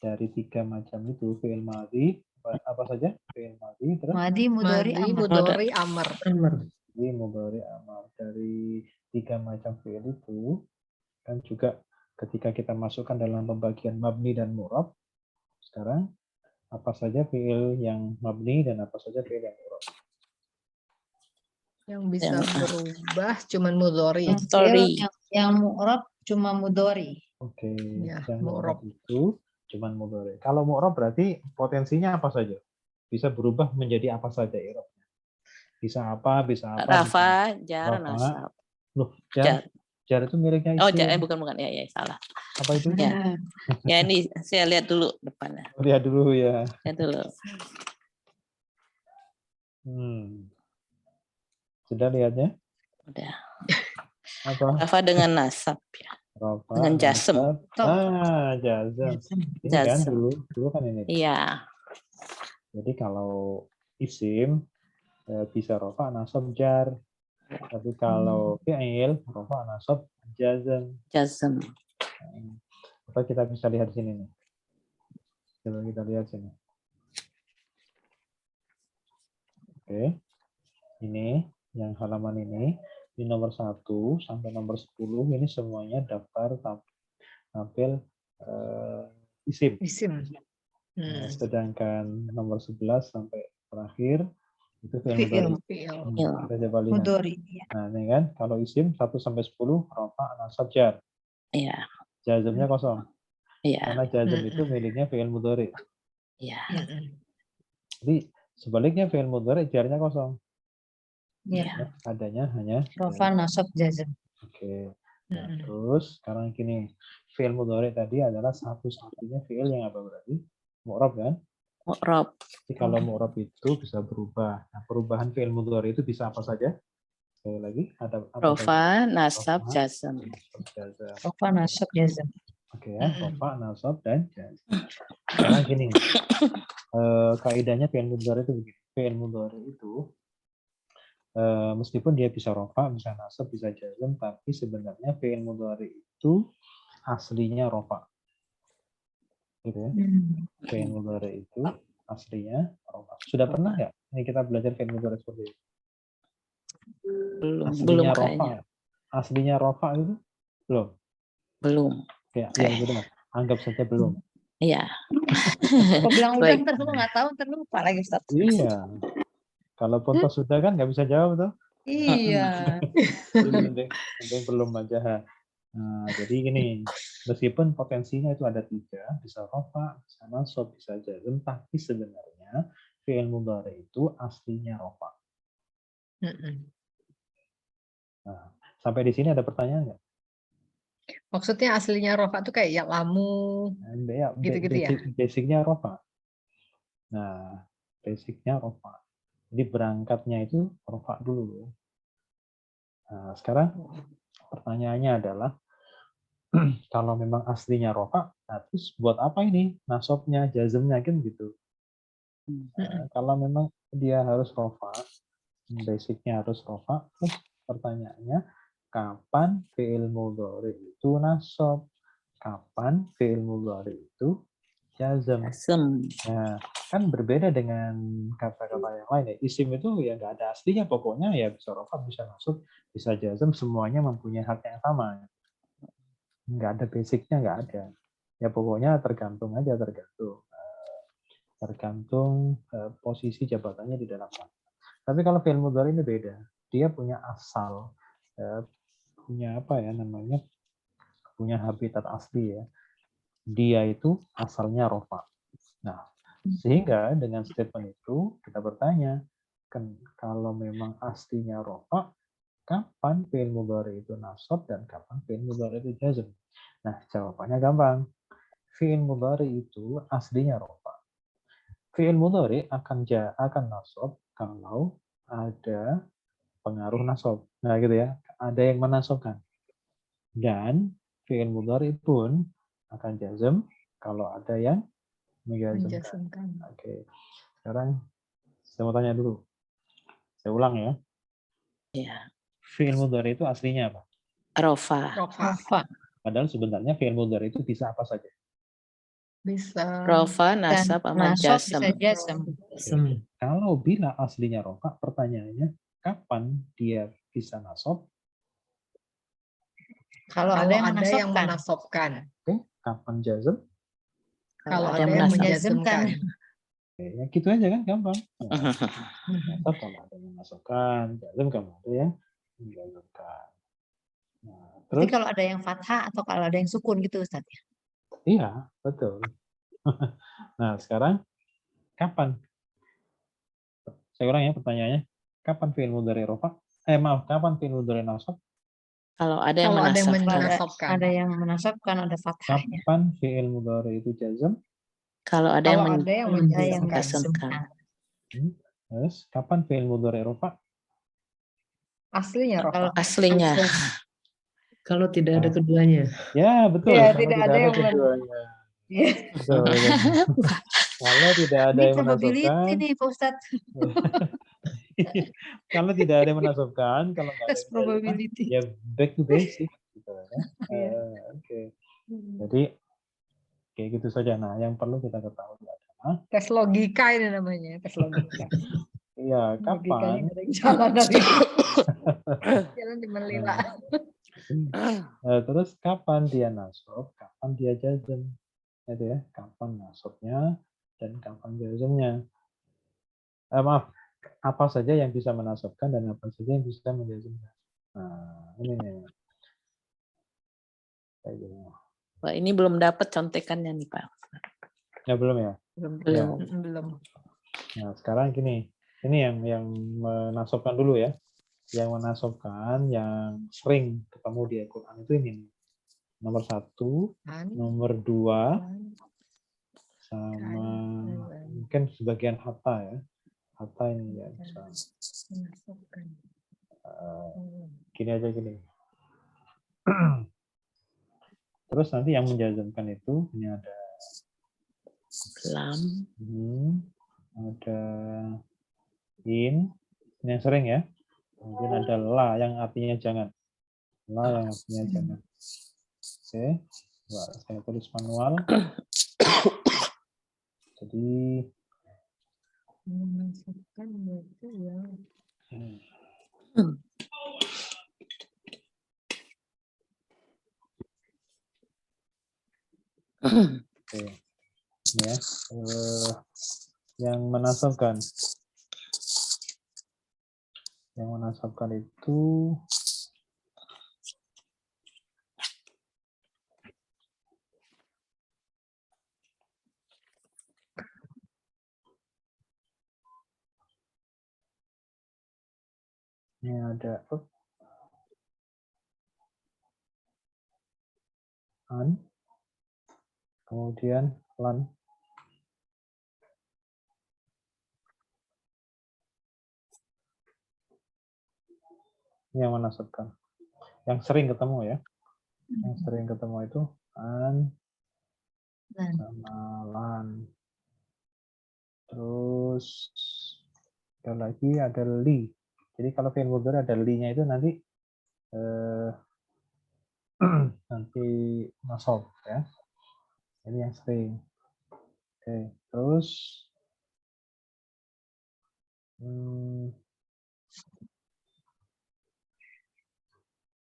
Dari 3 macam itu fi'il madhi apa saja? Fi'il madhi terus Madi, mudhari, Madhi, amr. mudhari, amar. madhi, mudhari, amar. Dari 3 macam fi'il itu kan juga ketika kita masukkan dalam pembagian mabni dan mu'rab. Sekarang apa saja fi'il yang mabni dan apa saja fi'il yang mu'rab? Yang bisa berubah cuman mudhari. Yang mu'rab cuma mudhari. Oke, Ya, yang mu'rab. mu'rab itu cuman mudhari. Kalau mu'rab berarti potensinya apa saja? Bisa berubah menjadi apa saja i'rabnya? Bisa apa? rafa, jar, Rafa. nasab. Loh, Jar. jar itu miliknya Oh, isim. bukan, ya, salah. Apa itu? Ya. Ya, ini saya lihat dulu depannya. Lihat dulu ya. Lihat dulu. Sudah lihatnya? Udah. Apa? Rafa dengan nasab ya. Rafa, Dengan jasem. jasem. Ini kan Jasem. dulu kan ini. Iya. Jadi kalau isim bisa rafa, nasab, jar. Tapi kalau fi'il rafa, nasab, jazm. Jasem. Apa kita bisa lihat sini nih? Coba kita lihat sini. Oke. Ini yang halaman ini di nomor 1 sampai nomor 10 ini semuanya daftar tampil isim. Nah, sedangkan nomor 11 sampai terakhir itu fi'il mudhari. Kita coba lihat. Mudhari. Nah, ini kan kalau isim 1 sampai 10 rafa, nasab, jar. Iya. Jazmnya kosong. Iya. Karena jazm itu miliknya fi'il mudhari. Iya. Jadi sebaliknya fi'il mudhari jarnya kosong. Ya. Adanya hanya Rafa, nasab, jazm. Oke. Nah, terus sekarang gini, fi'il mudhari tadi adalah satu-satunya fi'il yang apa berarti? Mu'rab kan? Mu'rab. Jadi kalau mu'rab itu bisa berubah. Nah, perubahan fi'il mudhari itu bisa apa saja? Sekali lagi, ada apa saja? Rafa, nasab, Rafa, jasem. jazm. Rafa, nasab, jazm. Oke ya, rofa, nasab, dan jazm. Sekarang gini, kaidahnya fi'il mudhari itu begini. Fi'il mudhari itu meskipun dia bisa rofa, bisa nasab, bisa jazm, tapi sebenarnya fi'il mudhari itu aslinya rofa. Gitu ya. Fi'il mudhari itu aslinya rofa. Sudah pernah nggak? Ini kita belajar fi'il mudhari seperti itu. Belum Aslinya kayaknya. rofa. Aslinya rofa itu belum. Belum. Ya Kayak. sudah. Anggap saja belum. Iya. Kok bilang udah, Baik. ntar aku nggak tahu, ntar lupa lagi Ustaz. Iya. Kalaupun pas sudah kan nggak bisa jawab tuh. Iya. Jadi mending belum aja. Nah, jadi gini, meskipun potensinya itu ada 3, bisa rofa, bisa nasab, bisa jazm, tapi sebenarnya fi'il mudhari itu aslinya rofa. Nah, sampai di sini ada pertanyaan nggak? Maksudnya aslinya rofa tuh kayak ya lamu Ya, gitu-gitu ya. basicnya rofa. Nah, basicnya rofa. Jadi berangkatnya itu rofa dulu. Nah, sekarang pertanyaannya adalah, kalau memang aslinya rofa, nah terus buat apa ini nasabnya, jazmnya kan gitu. Kalau memang dia harus rofa, basicnya harus rofa, terus pertanyaannya kapan fi'il mudhari itu nasab, kapan fi'il mudhari itu jazm. Asem. Nah, kan berbeda dengan kata-kata yang lain ya. Isim itu ya nggak ada aslinya, pokoknya ya bisa rofa, bisa nasab, bisa jazm, semuanya mempunyai hak yang sama. Nggak ada basicnya, nggak ada. Ya pokoknya tergantung aja, tergantung posisi jabatannya di dalam kata. Tapi kalau fi'il mudhari ini beda. Dia punya asal, punya apa ya namanya, punya habitat asli ya. Dia itu asalnya rofa. Nah, sehingga dengan statement itu kita bertanya, kan kalau memang aslinya rofa, kapan fi'il mudhari itu nasab dan kapan fi'il mudhari itu jazm? Nah, jawabannya gampang. Fi'il mudhari itu aslinya rofa. Fi'il mudhari akan nasab kalau ada pengaruh nasab. Nah, gitu ya. Ada yang menasabkan. Dan fi'il mudhari pun akan jazm kalau ada yang menjazmkan. Menjazmkan. Oke. Sekarang saya mau tanya dulu. Saya ulang ya. Iya. Fi'il mudhari itu aslinya apa? Rofa. Rofa. Padahal sebenarnya fi'il mudhari itu bisa apa saja? Bisa Rofa, Dan nasab, sama nasab jasem. bisa jazm. Kalau bila aslinya rofa, pertanyaannya kapan dia bisa nasab? Kalau ada yang menasabkan. menasabkan. Oke, kapan jazm? Kalau ada yang menasab. menjazmkan. Oke, ya gitu aja kan, gampang. Nah, nasab kalau ada yang menasabkan, jazm kalau ada yang menjazmkan. Nah, Berarti terus kalau ada yang fathah atau kalau ada yang sukun gitu Ustaz ya. iya, betul. Nah, sekarang kapan? Saya ulang ya pertanyaannya. Kapan fi'il mudhari rofa? Kapan fi'il mudhari nasab? Kalau ada yang Kalau ada yang menasabkan. menasabkan. Ada yang menasabkan, ada fathahnya. Kapan fi'il mudhari itu jazm? Kalau ada yang Kalau ada yang Ada yang menjazmkan. menjazmkan. Terus kapan fi'il mudhari rofa? Aslinya Kalau rofa. aslinya. Kalau tidak ada keduanya. Ya, betul. Ya, Kalau tidak ada yang keduanya. Iya. Betul. Kalau tidak ada Ini yang probability menasabkan, nih Pak Ustadz. kalau tidak ada yang menasabkan, kalau nggak ada Tes yang menjazmkan, probability. ya back to basic. Gitu, ya. Oke. Jadi kayak gitu saja. Nah, yang perlu kita ketahui adalah, Tes logika ini namanya, tes logika. iya, Logikanya kapan? nggak ada yang salah dari jalan di Melila. Terus kapan dia nasab, kapan dia jazm, itu ya, kapan nasabnya dan kapan jazmnya. Maaf, apa saja yang bisa menasabkan dan apa saja yang bisa menjazmkan. Nah, ini nih. Kayak gini. Wah, ini belum dapat contekannya nih Pak. Ya belum ya. Belum. Belum. Nah, sekarang gini. Ini yang menasabkan dulu ya. Yang menasabkan yang sering ketemu di Al-Quran itu ini nih. Nomor 1, nomor 2, sama mungkin sebagian hatta ya. Hatta ini ya bisa. Gini aja gini. Terus nanti yang menjazmkan itu ini ada Lam. Ada in, ini yang sering ya. Kemudian ada la yang artinya jangan. La yang artinya jangan. Oke, coba saya tulis manual. Jadi Memasukkan berarti ya. oke. Ini ya. Yang menasabkan. Yang menasabkan itu ini ada an, kemudian lan. Ini yang menasabkan. Yang sering ketemu ya. Yang sering ketemu itu an sama lan. Terus ada lagi ada li. Jadi kalau fi'il mudhari ada li-nya itu nanti nanti nasab ya. Ini yang sering. Oke, terus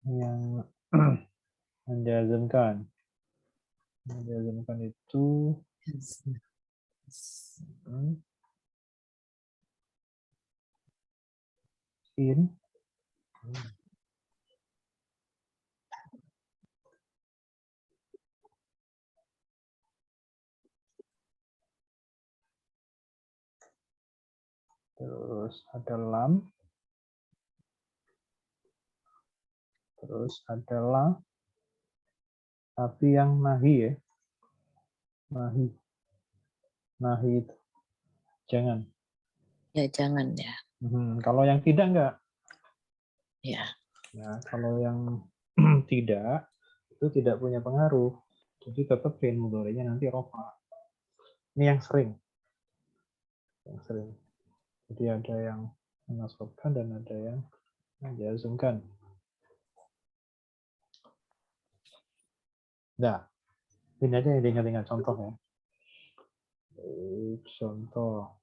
yang menjazmkan. Menjazmkan itu in. Terus ada lam. Terus ada la. Tapi yang nahi ya. Nahi. Nahi itu jangan. Ya jangan ya. Kalau yang tidak enggak. Ya. Ya, kalau yang tidak itu tidak punya pengaruh. Jadi tetap fi'il mudhari'nya nanti rofa. Ini yang sering. Yang sering. Jadi ada yang menasabkan dan ada yang menjazmkan. Nah, ini aja yang diingat-ingat contoh ya. Contoh.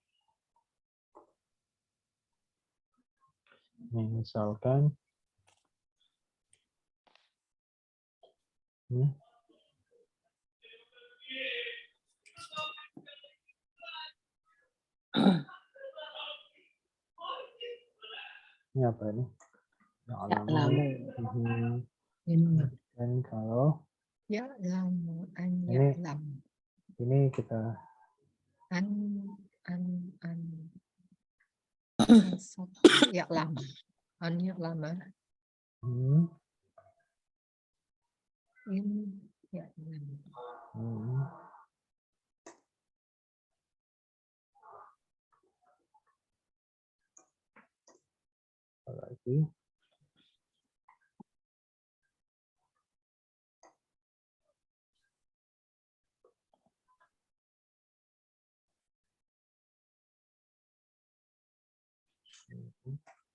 Ini misalkan ini apa ini? Ya'lamu. Dan kalau Ya'lamu an Ini- ya'lam. ini kita An ya'lam. An ya'lama. In ya'lam. apa lagi?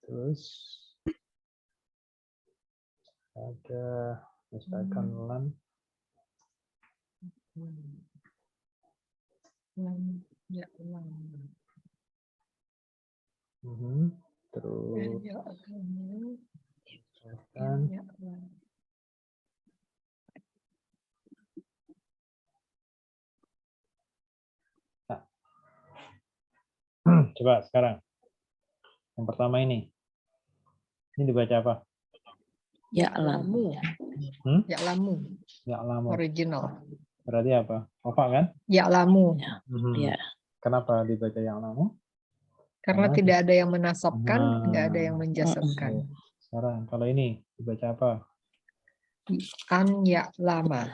Terus ada misalkan lan. Lam ya'lam. Terus Ya'lamu. misalkan Ya'lam. coba sekarang. Yang pertama ini. Ini dibaca apa? Ya'lamu. Ya'lamu. Ya'lamu. Original. Berarti apa? Opa kan? Ya'lamu. Ya. Kenapa dibaca ya'lamu? Karena Karena tidak ada yang menasabkan, Nah. nggak ada yang menjazmkan. Sekarang kalau ini dibaca apa? An ya'lama.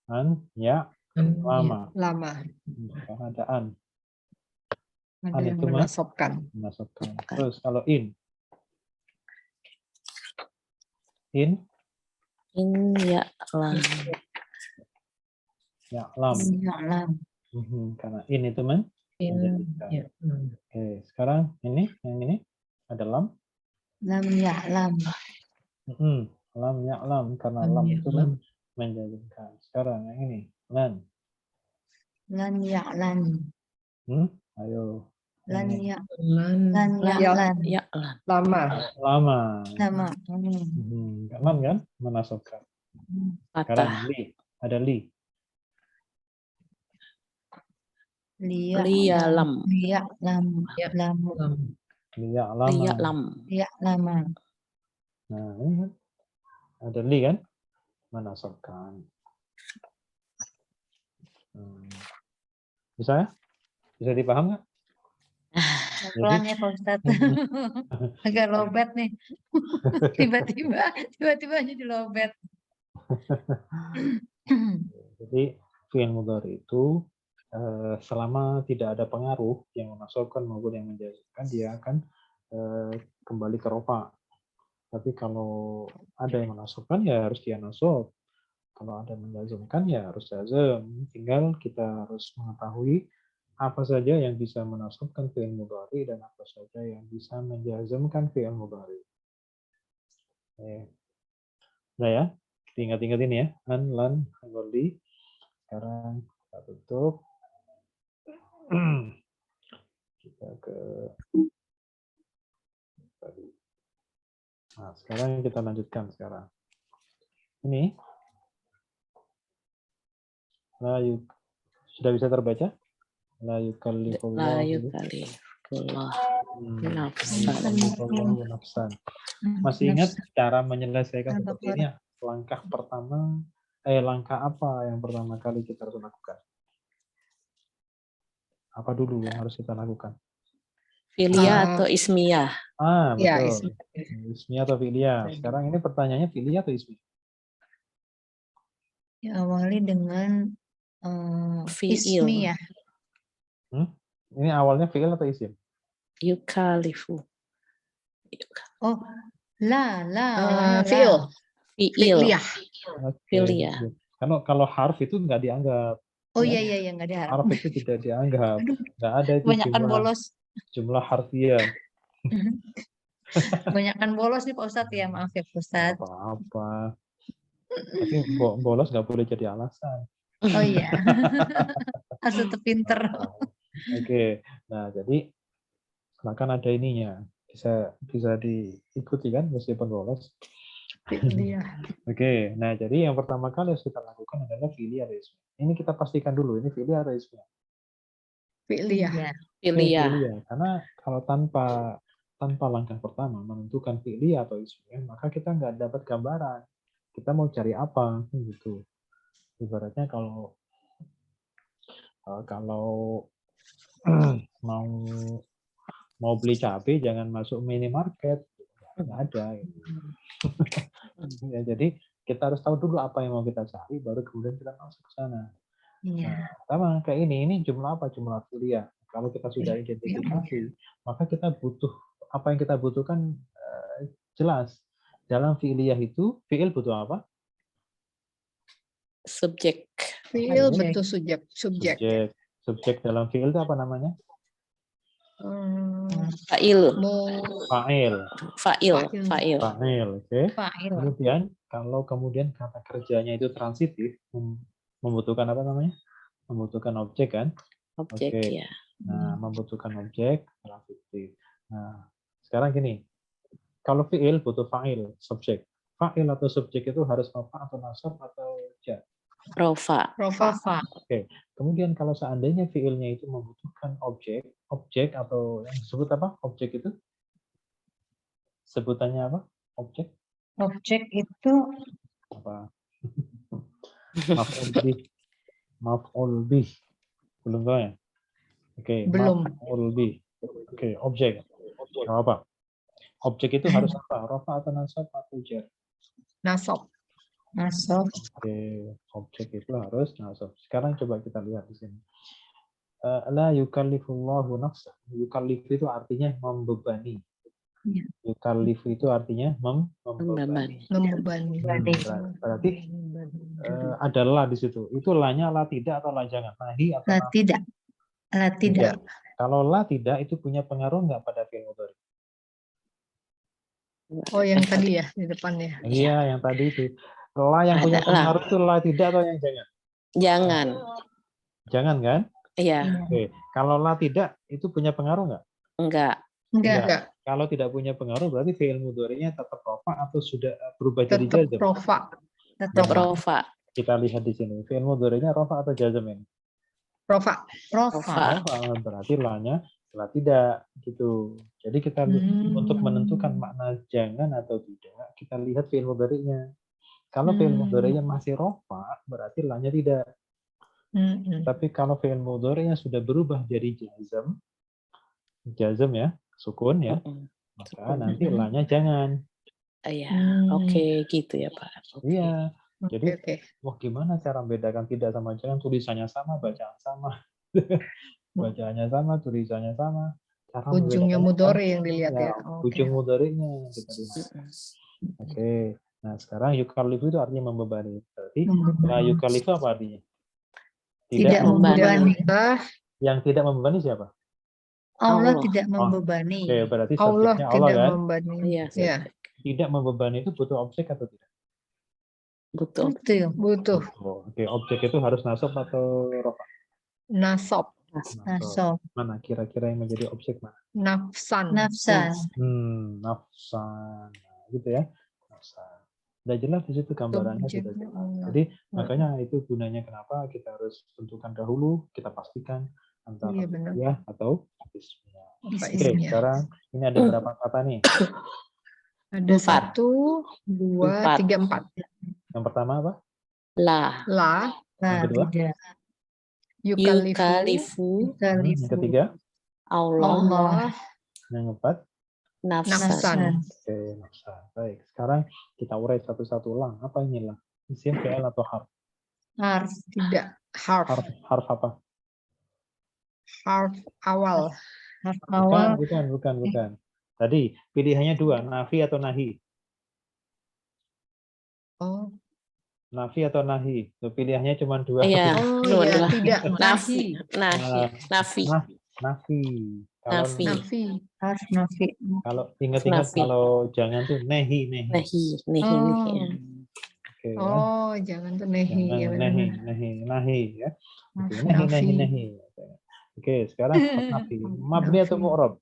An ya lama. Lama. Karena ada an. Ada An yang itu menasabkan. Menasabkan. Terus kalau in In ya'lam. Ya'lam. Ya'lam. Karena in itu In, menjadikan. ya. Oke, sekarang yang ini ada lam. Lam ya'lam. Lam ya'lam karena Lam lam itu ya'lam. menjadikan. Sekarang yang ini lan. Lan ya'lam. Ayo. Lan Yang ini. ya'lam. Lan, Lan ya'lam. Ya'lam. Lama. Lama. Sama. Lam kan menasabkan. Sekarang Patah. li. Ada li. Liyalam. Liya'lam. Lam. Lam. Liya'lama. Liyalam. Ya'lama. Nah, ini kan. Ada li kan? Menasabkan. Bisa ya? Bisa dipaham nggak? Pelan ya Pak Ustadz. Agak lobet nih. Tiba-tiba jadi lobet. Jadi fi'il mudhari itu selama tidak ada pengaruh yang menasabkan maupun yang menjazmkan, dia akan kembali ke rofa. Tapi kalau ada yang menasabkan ya harus dia nasab. Kalau ada yang menjazmkan ya harus jazm. Tinggal kita harus mengetahui apa saja yang bisa menasabkan fi'il mudhari dan apa saja yang bisa menjazmkan fi'il mudhari. Nah ya, ingat-ingat ini ya. An, lan, goli. Sekarang kita tutup. Kita ke tadi. Nah, sekarang kita lanjutkan sekarang. Ini sudah bisa terbaca? La yukallifullahu Layukalifullah nafsan. nafsan. Masih ingat cara menyelesaikan seperti ini? Langkah pertama, langkah apa yang pertama kali kita harus lakukan? Apa dulu yang harus kita lakukan? Filia atau ismiyah? Ya, Betul. Ismiyah atau fi'liyah. Sekarang ini pertanyaannya fi'liyah atau ismiyah? Diawali dengan Fi'il. ismi ya. Ini awalnya fi'il atau isim? Yukalifu. Oh, la. fi'il. Fi'il. Fi'liyah. Oke. Fi'liyah. Kalau harf itu nggak dianggap. Oh iya nggak diharap. Harf itu tidak dianggap. Nggak ada itu Kebanyakan bolos. jumlah harfiah. Kebanyakan bolos nih Pak Ustadz ya, maaf ya Pak Ustadz. Apa-apa. Tapi bolos nggak boleh jadi alasan. Oh iya. Harus tetap pinter. Oke. Nah, jadi kan ada ininya. Bisa diikuti kan meskipun bolos. Oke. Nah, jadi yang pertama kali harus kita lakukan adalah fi'liyah atau ismiyah. Ini kita pastikan dulu ini fi'liyah atau ismiyah. Fi'liyah. Fi'liyah. Karena kalau tanpa langkah pertama menentukan fi'liyah atau ismiyah, maka kita nggak dapat gambaran. Kita mau cari apa gitu. Ibaratnya kalau mau beli cabai jangan masuk minimarket, nggak ada. Gitu. Ya, jadi kita harus tahu dulu apa yang mau kita cari, baru kemudian kita masuk ke sana. Nah, sama kayak ini jumlah apa? Jumlah fi'liyah. Kalau kita sudah identifikasi, maka kita butuh apa yang kita butuhkan jelas. Dalam fi'liyah itu, fi'il butuh apa? Subjek. Fi'il bentuk subjek. Subjek dalam fi'il itu apa namanya? Fa'il. Fa'il. Oke. Fa'il. Kemudian kalau kemudian kata kerjanya itu transitif, membutuhkan apa namanya? Membutuhkan objek kan? Objek ya. Nah, membutuhkan objek transitif. Nah, sekarang gini. Kalau fi'il butuh fa'il, subjek. Fa'il atau subjek itu harus rafa atau nasab atau jar? Rofa. Oke. Kemudian kalau seandainya fi'ilnya itu membutuhkan objek atau yang disebut apa? Objek itu? Sebutannya apa? Objek? Objek itu Apa? Maf'ul bih. Belum tahu ya? Oke, belum. Maf'ul bih. Oke, objek. Nggak apa? Objek itu harus apa? Rafa atau nasab atau jar? Nasab. Oke, objek itu harus nasab. Sekarang coba kita lihat di sini. La yukallifullahu nafsan. Yukallif itu artinya membebani. Iya. Yukallifu itu artinya membebani. Membebani. Berarti ada la di situ. Itu la-nya la tidak atau la jangan? Nahi atau La nafi? tidak. La tidak. Kalau la tidak itu punya pengaruh nggak pada fi'il mudhari? Oh, yang tadi ya di depannya. Iya, yang tadi itu. La yang punya Ada la. pengaruh itu la tidak atau yang jangan? Jangan. Jangan kan? Iya, Iya. Oke. Kalau la tidak itu punya pengaruh nggak? enggak. Enggak. Kalau tidak punya pengaruh berarti fi'il mudhari'nya tetap rafa atau sudah berubah jadi Tetap jazm? rofa. Tetap Rofa. Kita lihat di sini. Fi'il mudhari'nya rafa atau jazm ini? Rofa. rofa. Rafa, berarti la-nya la tidak gitu. Jadi kita untuk menentukan makna jangan atau tidak, kita lihat fi'il mudhari'nya. Kalau fi'il mudhari'nya masih rafa, berarti la-nya tidak. Tapi kalau fi'il mudhari'nya sudah berubah jadi jazm ya, sukun ya, maka Sukun. nanti la-nya jangan. Iya, oke gitu ya Pak. Oke. Iya. Jadi, Oke. wah gimana cara membedakan tidak sama jangan? Tulisannya sama, bacaan sama. Bacaannya sama, tulisannya sama. Cara Ujungnya membedakannya mudhari yang dilihat ya. Oke. ujung mudhari'nya kita lihat. Oke. Nah, sekarang yukallifu itu artinya membebani. Berarti la yukallifu apa artinya? Tidak membebani. Yang tidak membebani siapa? Allah Allah. tidak membebani. Oke, berarti Allah subjeknya Allah tidak kan? membebani. Iya, Ya, Tidak membebani itu butuh objek atau tidak? betul. Betul. butuh Oke, objek itu harus nasab atau rofa? nasab, Nasab. Mana kira-kira yang menjadi objek mana? nafsan. Nafsan. Nafsan. Nah, gitu ya. Nafsan. Udah jelas di situ gambarannya sudah Subjeknya jelas. Allah. Jadi makanya itu gunanya kenapa kita harus tentukan dahulu, kita pastikan antara Iya, benar. ya atau ismnya. Apa Oke, isinya? sekarang ini ada berapa kata nih? Ada 1, 2, Empat. 3, 4. Yang pertama apa? La. La, Nah, kedua? tidak. yukalifu, Yukalifu. Yang ketiga? Allah. Allah, Yang keempat? Nafsan. nafsan. Oke, nafsan. Baik, sekarang kita urai satu-satu lang. Apa ini lang? Isim, fi'il atau harf? Harf. Tidak, harf Harf apa? awal. Harf awal. Bukan. Tadi pilihannya 2, nafi atau nahi. Oh, Nafi atau nahi. Tuh, pilihannya cuma 2. Iya. oh ya, Dua. tidak, Nafi. nahi. Nafi. Nafi. Kalau Nafi. Nafi. Harf nafi. kalau ingat-ingat Nafi. kalau jangan tuh nehi. Nahi. Nahi. Oh. Nahi. Oke, ya. Oh, jangan tuh nehi. Jangan Ya, benar. nahi ya. Oke, Nafi. nehi. Oke, sekarang nafi. Mabni atau mu'rab?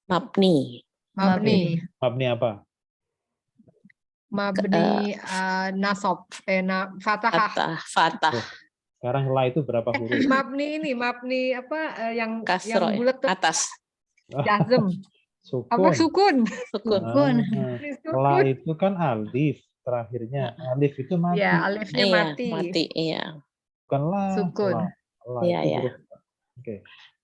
Mabni. Mabni. Mabni apa? Mabni nasab. Fatahah. Fatah. Sekarang la itu berapa huruf? Mabni apa yang Kasro. bulat tuh Atas. jazm. Sukun. Apa sukun? Sukun. Sukun. La itu kan alif terakhirnya. Alif itu mati. Ya, alifnya Iya. mati. Mati. Iya. Bukan la. Sukun. La Iya, itu iya. huruf. Oke.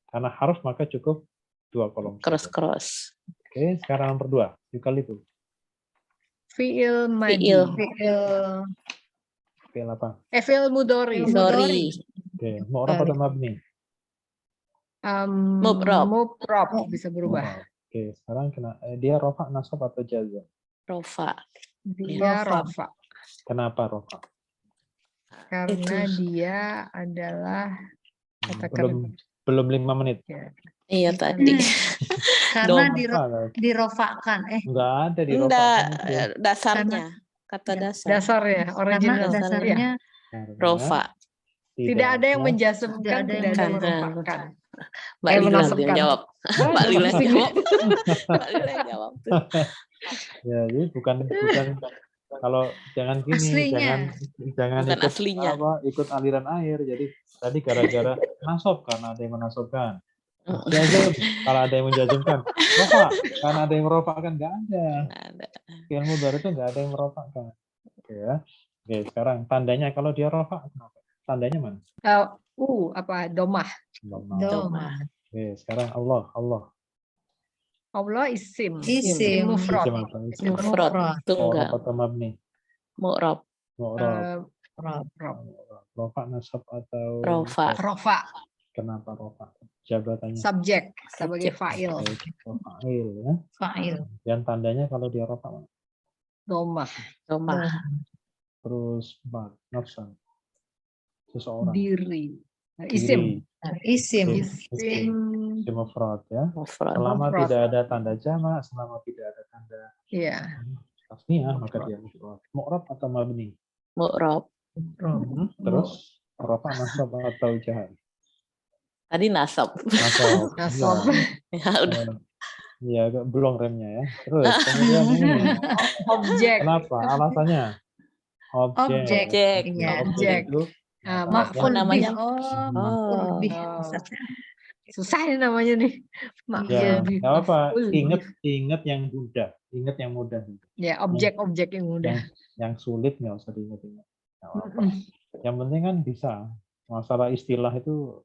Karena harus maka cukup 2 kolom. Cross. Oke, sekarang nomor 2. Yukalifu. Fi'il madi. Fi'il apa? Fi'il mudhari. Dori. Oke, mu'rab atau mabni? Mu'rab bisa berubah. Mu'rab. Oke, sekarang dia rofa, nasab atau jazm? Rofa. Dia rafa. Kenapa rofa? Karena Itu. dia adalah kata Belum 5 menit. Iya tadi. Karena Apa? dirofakan. Enggak ada di rofa. Enggak, dasarnya. Kata dasar. dasar ya, Karena original. dasarnya Karena Rofa. Tidak ada yang menjazmkan, Tidak ada yang tidak ada yang menjazmkan. merofakan. Mbak Lila menasabkan. yang jawab. Mbak Lila yang jawab. Mbak Lila yang jawab. Ya, jadi bukan kalau jangan gini, Aslinya. jangan Bukan ikut aslinya. ikut aliran air. Jadi tadi gara-gara nasab karena ada yang menasabkan. Jazm kalau ada yang menjazmkan. Rofa karena ada yang merofakkan, enggak ada. Nggak ada. Fi'il mudhari itu enggak ada yang merofakkan. Oke ya. Oke, sekarang tandanya kalau dia rofa kenapa? Tandanya mana? Apa domah. Domah. Oke, sekarang Allah. Allah isim. Isim. Mufrad. Isim apa? Isim. Mufrad. Mu'rab Tunggal. atau mabni? Mu'rab. Mu'rab. Rof. Rofa, nasab atau Rofa. Rofa. Kenapa rofa? jabatannya. Subjek sebagai Subjek. fa'il. Fa'il ya. Fa'il. Dan tandanya kalau dia rofa Domah. Domah. terus nafsan seseorang Diri. diri Isim. Isim. Isim. isim mufrad ya. Mufrad. Selama Mufrad. tidak ada tanda jamak, selama tidak ada tanda Iya. tasniyah maka dia mufrad. Mu'rab atau mabni. Mu'rab. Terus rofa nasab atau jahar. Tadi nasab. Nasab. Nasab. Ya udah. Ya, belum remnya ya. Terus kemudian ini Objek. kenapa? Alasannya objek. Objek. Iya. Objek Objek. itu Maf'ul namanya? bih. Oh, Hmm. maf'ul Oh. bih. Oh. Ustaznya. Susah ini namanya nih. Iya. Maf'ul bih. nggak apa. Maf'ul bih. Ingat yang mudah. Ingat yang mudah. Ya, objek-objek yang mudah. Yang sulit nggak usah diingat-ingat. Nggak apa-apa. Mm-mm. Yang penting kan bisa. Masalah istilah itu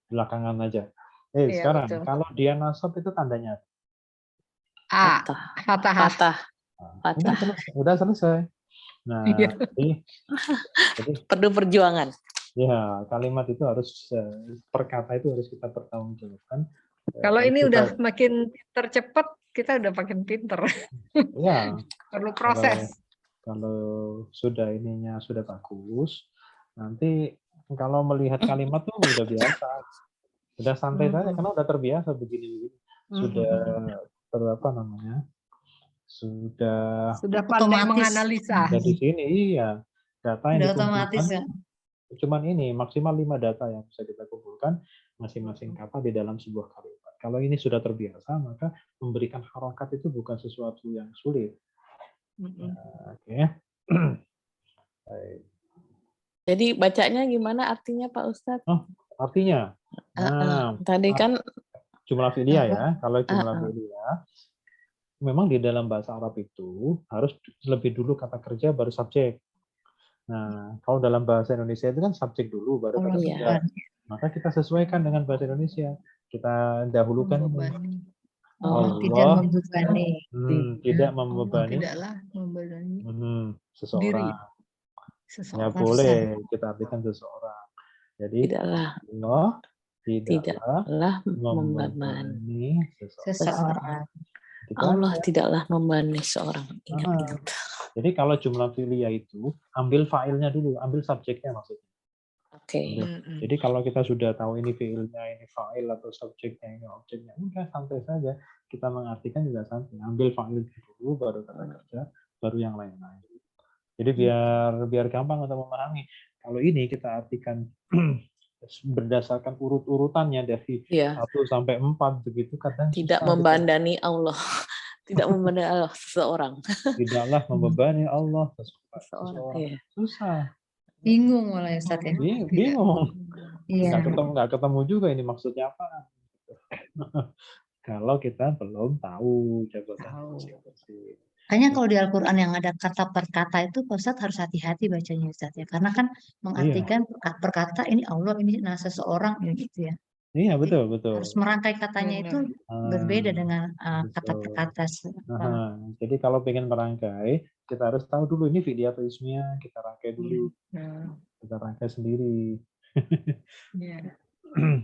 belakangan aja. Iya, Sekarang betul. kalau dia nasab itu tandanya. A. Fatah. Fatah. Fatah. Fatah. Udah selesai. Nah, Iya. jadi Perlu perjuangan. ya kalimat itu harus per kata itu harus kita pertanggungjawabkan. Kalau ini Kita- udah makin tercepat, kita udah makin pinter. ya Perlu proses. kalau sudah ininya sudah bagus, nanti kalau melihat kalimat tuh udah biasa, udah santai saja karena udah terbiasa begini, sudah apa namanya, sudah Pandai Otomatis. menganalisa. di sini iya data yang Udah otomatis ya. cuman ini maksimal 5 data yang bisa kita kumpulkan masing-masing kata di dalam sebuah kalimat. Kalau ini sudah terbiasa, maka memberikan harokat itu bukan sesuatu yang sulit. Oke. Baik. Jadi bacanya gimana artinya Pak Ustadz? Artinya, Tadi kan jumlah fi'liyah ya. Kalau jumlah fi'liyah, memang di dalam bahasa Arab itu harus lebih dulu kata kerja baru subjek. Nah, kalau dalam bahasa Indonesia itu kan subjek dulu baru kata iya. kerja. Maka kita sesuaikan dengan bahasa Indonesia. Kita dahulukan Membebani. Tidak Allah membebani. tidak Allah membebani tidaklah membebani seseorang. Ya seseorang. boleh kita artikan seseorang. Jadi tidaklah Allah tidaklah tidaklah membebani. membebani seseorang. Seseorang. Gitu Allah aja. tidaklah membebani seorang. Ingat-ingat. Jadi kalau jumlah fi'liyah itu ambil fa'ilnya dulu, ambil subjeknya maksudnya. Oke. Jadi kalau kita sudah tahu ini fi'ilnya, ini fa'il atau subjeknya, ini objeknya, udah santai saja. Kita mengartikan juga santai. Ambil fa'il dulu, baru kata kerja, baru yang lain-lain. Jadi biar gampang untuk memahami. Kalau ini kita artikan berdasarkan urut-urutannya dari Iya. 1 sampai 4 begitu kadang Tidak susah membandani Allah. Tidak membandani Allah seseorang. tidaklah membebani Allah Seseorang. seseorang. Iya. Susah. Bingung malah ya Ustaz ya. Bingung. Iya. Nggak ketemu juga ini maksudnya apa. Kalau kita belum tahu jabatan masing-masing. Makanya kalau di Al-Quran yang ada kata per kata itu Pak Ustadz harus hati-hati bacanya Ustadz ya. Karena kan mengartikan per kata ini Allah, ini seseorang ini gitu ya. Iya betul. Harus merangkai katanya itu berbeda dengan kata per kata. Jadi kalau pengen merangkai, kita harus tahu dulu ini fi'liyah atau ismiyah, kita rangkai dulu. Kita rangkai sendiri.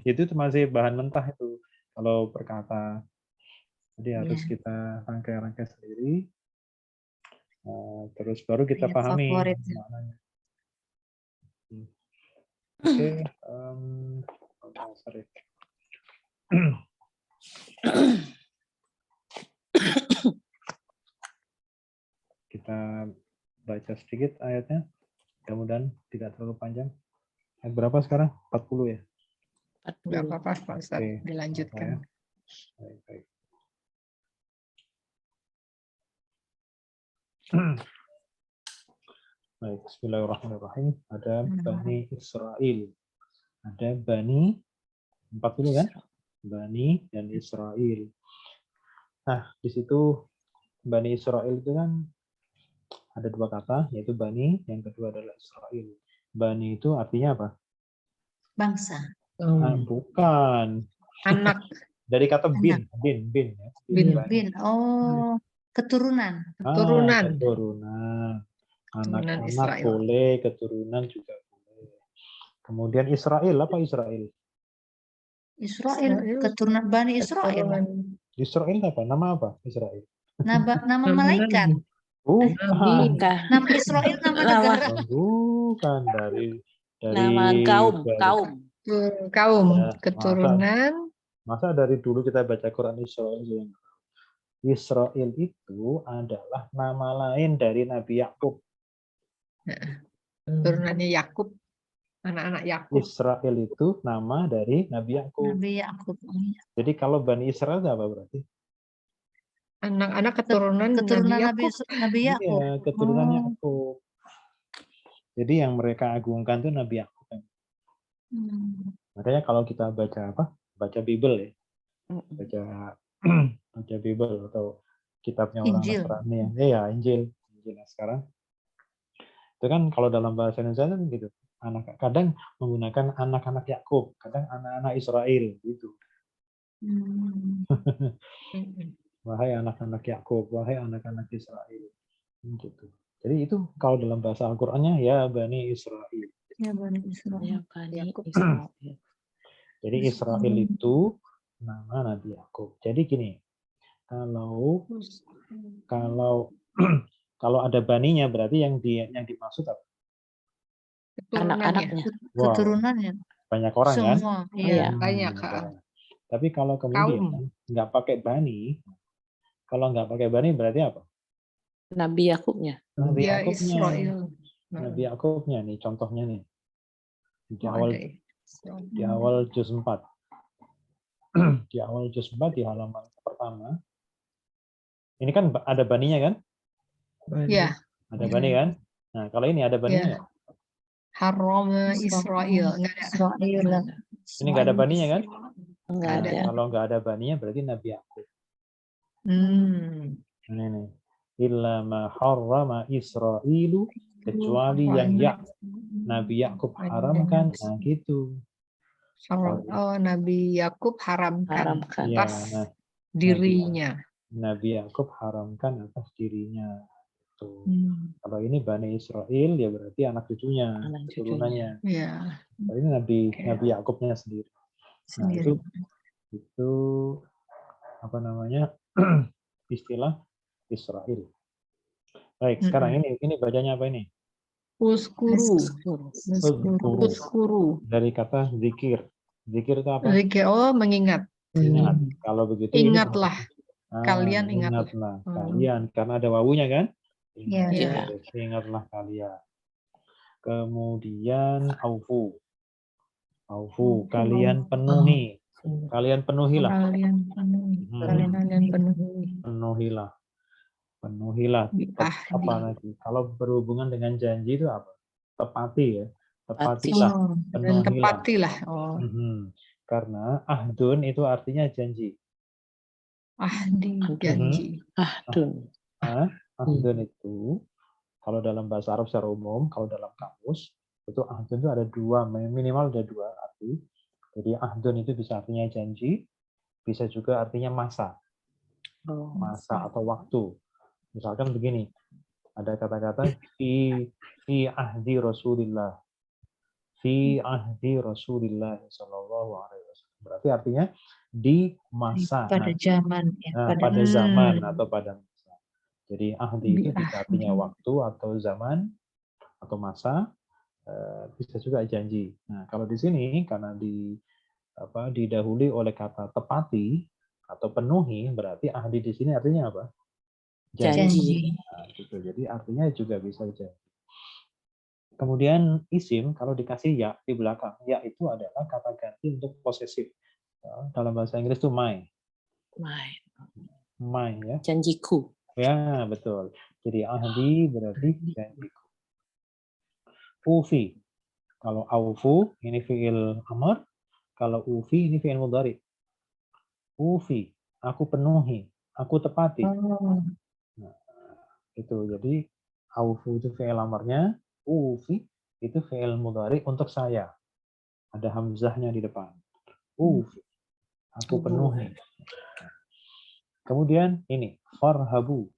Itu masih bahan mentah itu kalau perkata. Jadi harus kita rangkai-rangkai sendiri. Terus baru kita pahami maknanya. Oke, sorry. Kita baca sedikit ayatnya. Mudah-mudahan tidak terlalu panjang. Ayat berapa sekarang? 40 ya? Nggak apa-apa Pak Ustadz, Oke, dilanjutkan. Baik. Baik, bismillahirrahmanirrahim. Ada Bani Israel. Ada Bani 40 kan? Bani dan Israel. Nah, di situ Bani Israel itu kan ada 2 kata, yaitu Bani, yang kedua adalah Israel. Bani itu artinya apa? Bangsa. Bukan. Anak. Dari kata bin ya. Bin. Oh, keturunan. Keturunan. Anak-anak Israel. boleh, keturunan juga boleh. Kemudian Israel, apa Israel? Israel, keturunan Bani Israel. keturunan Israel apa? Nama apa? Israel. Nama Nama malaikat. nabi. Bukan. Bukan. Nama Israel nama Nama negara. Bukan dari nama kaum. kaum Ya, keturunan masa dari dulu kita baca Quran Israel aja yang tahu. Israel itu adalah nama lain dari Nabi Yakub. turunannya Yakub, anak-anak Yakub. Israel itu nama dari Nabi Yakub. Nabi Yakub. Jadi kalau Bani Israel itu apa berarti? Anak-anak keturunan Keturunan Nabi Nabi Yakub. Yakub. Iya, keturunan Oh. Yakub. Jadi yang mereka agungkan itu Nabi Yakub. Hmm. Makanya kalau kita baca apa? Baca Bible ya. Baca baca Bible atau kitabnya orang Injil. Nasrani ya. Iya, Injil. Injil sekarang. Itu kan kalau dalam bahasa Indonesia kan gitu. Kadang menggunakan anak-anak Yakub, kadang anak-anak Israel gitu. Hmm. Wahai anak-anak Yakub, wahai anak-anak Israel. Gitu. Jadi itu kalau dalam bahasa Al-Qur'annya ya Bani Israel. Ya Bani Israel. Ya, Bani Yakub. Israel. Jadi Israel itu nama Nabi Yakub. Jadi gini, kalau kalau ada baninya berarti yang dimaksud apa? Keturunannya. Anak-anaknya. Wow, Keturunannya banyak orang kan? semua. Iya. Iya. Banyak, Banyak Kak. orang. Tapi kalau kemudian nggak pakai bani, kalau nggak pakai bani berarti apa? Nabi Yakubnya. Nabi Ya Yakubnya. Israel. Nabi Yakubnya nih contohnya nih. Di Oh, awal ada. di awal juz 4. Di awal juz 4 di halaman pertama. Ini kan ada baninya kan? Ya, Ada bani kan? Nah, kalau ini ada baninya ya. nggak? Haram Israel. Enggak ada. Israel. Ini nggak ada baninya kan? Enggak Nah, ada. kalau nggak ada baninya berarti Nabi Yakub. Ini nih. Illa ma harrama Israilu, kecuali yang Nabi Yakub haramkan. Nah, gitu. Oh, Nabi Yakub haramkan Haramkan. Ya, atas nah, dirinya. Nabi Yakub haramkan atas dirinya. Tuh. Kalau ini Bani Israel ya berarti anak cucunya, Anak keturunannya. Ya. Kalau ini Nabi Yakubnya sendiri. Nah, itu apa namanya? Istilah Israel. Baik, sekarang ini bacanya apa ini? Uskuru. Uzkuru. Dari kata zikir. Zikir itu apa? Zikir, oh mengingat. Ingat. Kalau begitu Ingatlah. ini Kalian ingatlah. Kalian karena ada wawunya kan? Iya. Ingatlah kalian. Kemudian aufu. Aufu, kalian penuhi. Kalian penuhilah. Kalian penuhi. Penuhilah. Penuhilah. Apa lagi? Kalau berhubungan dengan janji itu apa? Tepati ya. Tepatilah. Dan Penuhilah. tepatilah. Oh. Karena ahdun itu artinya janji. Ahdi, janji. Ahdun itu kalau dalam bahasa Arab secara umum, kalau dalam kamus itu ahdun itu ada dua, minimal ada dua arti. Jadi ahdun itu bisa artinya janji, bisa juga artinya masa. Masa atau waktu. Misalkan begini, ada kata-kata fi ahdi Rasulillah. Fi ahdi Rasulillah sallallahu alaihi wasallam. Berarti artinya di masa pada zaman ya. pada zaman atau pada masa. Jadi ahdi itu bisa artinya waktu atau zaman atau masa, bisa juga janji. Nah, kalau di sini karena didahului oleh kata tepati atau penuhi, berarti ahdi di sini artinya apa? Janji. Nah, gitu. Jadi artinya juga bisa janji. Kemudian isim kalau dikasih ya di belakang, ya itu adalah kata ganti untuk posesif. Dalam bahasa Inggris itu my ya. Janjiku. Ya, betul. Jadi ahdi berarti janjiku. Ufi. Kalau aufu ini fi'il amr, kalau ufi ini fi'il mudhari. Ufi, aku penuhi, aku tepati. Nah, itu jadi aufu itu fi'il amrnya, ufi itu fi'il mudhari untuk saya. Ada hamzahnya di depan. Ufi, aku penuhi. Kemudian ini farhabu.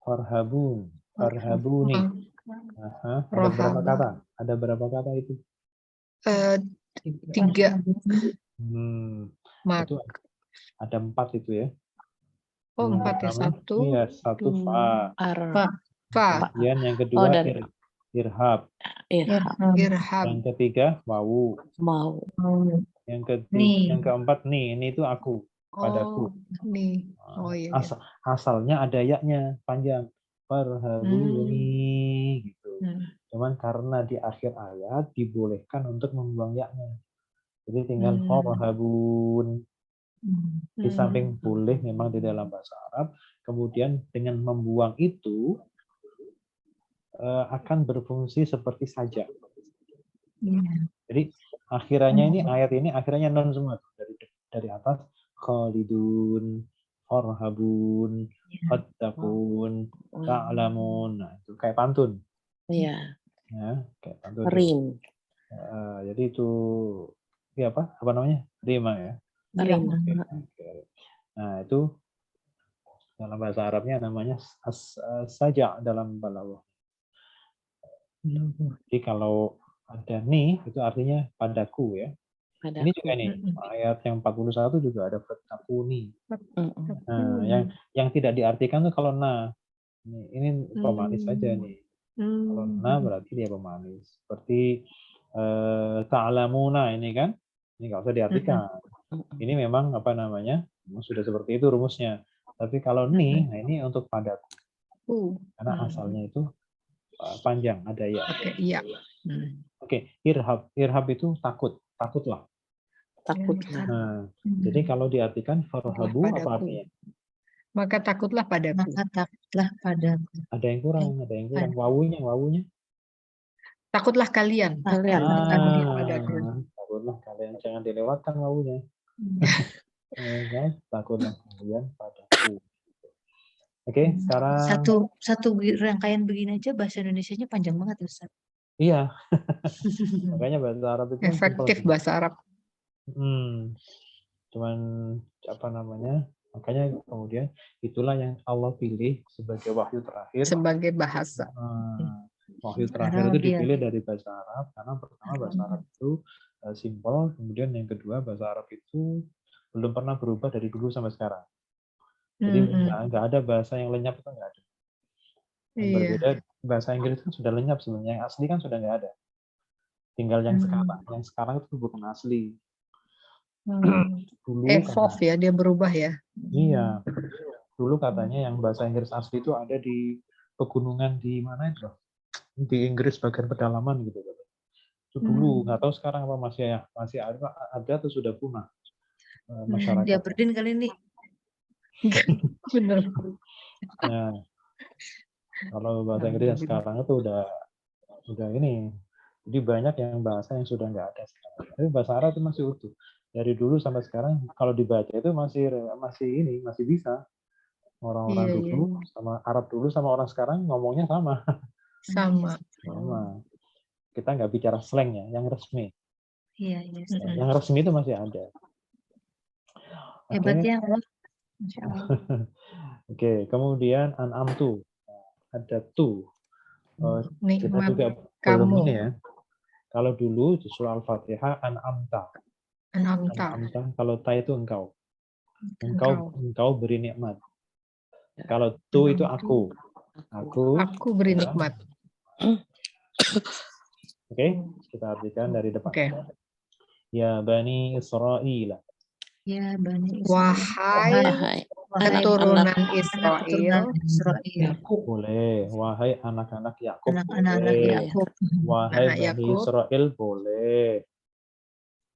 Farhabun, farhabuni. Ada berapa kata? Ada berapa kata itu? 3. Mak. Itu ada 4 itu ya. Oh, Yang 4 ya. pertama, 1, iya, 1 fa. fa. Kemudian yang kedua dari irhab. irham, Irhab. Yang ketiga wawu. mau, Nih. Yang keempat nih, ini itu aku, padaku. Oh, nih. Oh iya. Iya. Asalnya ada yaknya panjang. Farhabuni gitu. Cuman karena di akhir ayat dibolehkan untuk membuang yaknya. Jadi tinggal farhabun. Di samping boleh memang di dalam bahasa Arab, kemudian dengan membuang itu akan berfungsi seperti saja. Jadi akhirannya ini ayat ini akhirnya non semua dari atas khalidun, farhabun, fattaqun, ta'lamun. Nah, itu kayak pantun. iya, Ya, kayak pantun. rim, Jadi itu ya apa namanya? Rima ya. rim, Oke. Nah, itu dalam bahasa Arabnya namanya saja dalam balaghah. Jadi kalau ada nih itu artinya padaku ya. Ini padaku. juga nih ayat yang 41 juga ada fattaquni. Nah, yang tidak diartikan tuh kalau ini pemanis saja nih. Kalau berarti dia pemanis. Seperti ta'lamuna ini kan, ini nggak usah diartikan. Ini memang apa namanya, memang sudah seperti itu rumusnya. Tapi kalau nah ini untuk padaku. Karena asalnya itu panjang, ada ya. Iya. Oke, irhab itu takutlah. Takutlah. Nah, jadi kalau diartikan farhabu apa artinya? Maka takutlah padaku. Maka takutlah padaku. Ada yang kurang. Wawunya. Takutlah kalian. Takutlah kalian, jangan dilewatkan wawunya. Takutlah kalian padaku. Oke, sekarang satu rangkaian begini aja bahasa Indonesianya panjang banget Ustaz. Iya. Makanya bahasa Arab itu efektif bahasa Arab. Cuman apa namanya? Makanya kemudian itulah yang Allah pilih sebagai wahyu terakhir. Sebagai bahasa. Wahyu terakhir itu dipilih dari bahasa Arab karena pertama bahasa Arab itu simpel, kemudian yang kedua bahasa Arab itu belum pernah berubah dari dulu sampai sekarang. Jadi nggak ada bahasa yang lenyap, itu nggak ada. Yang berbeda bahasa Inggris kan sudah lenyap sebenarnya, yang asli kan sudah nggak ada. Tinggal yang sekarang. Yang sekarang itu bukan asli. Dulu evolve ya, dia berubah ya. Iya. Dulu katanya yang bahasa Inggris asli itu ada di pegunungan di mana itu? Di Inggris bagian pedalaman gitu. Itu dulu, nggak tahu sekarang apa masih ada atau sudah punah masyarakat. Dia berdin kali ini. Benar. Nah, kalau bahasa Inggris sekarang itu udah ini. Jadi banyak yang bahasa yang sudah nggak ada sekarang. Tapi bahasa Arab itu masih utuh. Dari dulu sampai sekarang kalau dibaca itu masih bisa. Orang-orang dulu sama Arab dulu sama orang sekarang ngomongnya sama. Sama. Kita nggak bicara slang ya, yang resmi. Iya. Yang resmi itu masih ada. Hebat ya Allah. Oke, kemudian an'amtu. Ada tu. Kita juga belum ini ya. Kalau dulu di surah Al-Fatihah an'amta. Kalau ta itu engkau. Engkau beri nikmat. Kalau tu itu aku. Aku beri nikmat. Oke, kita artikan dari depan. Ya Bani Israel. Ya Bani Wahai keturunan Israel. Yakub boleh. Wahai anak-anak Yakub Anak-anak Yakub. Wahai Bani Israel boleh.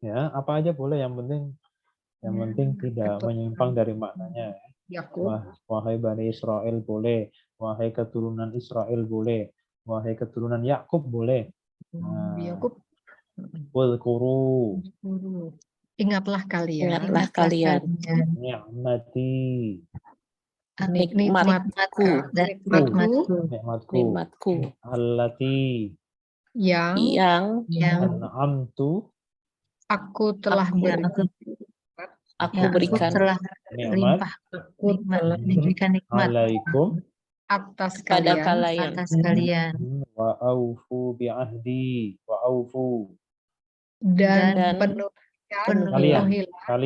Ya, apa aja boleh, yang penting tidak menyimpang dari maknanya. Wahai Bani Israel boleh. Wahai keturunan Israel boleh. Wahai keturunan Yakub boleh. Yakub. Wadhkuru. Ingatlah kalian. Ni'mati. Nikmatku. Allati. Yang an'amtu. Aku telah berikan nikmat. Berikan nikmat. Alaikum. Atas kalian. Wa aufu bi'ahdi. Wa aufu. Dan Kalian, penuhilah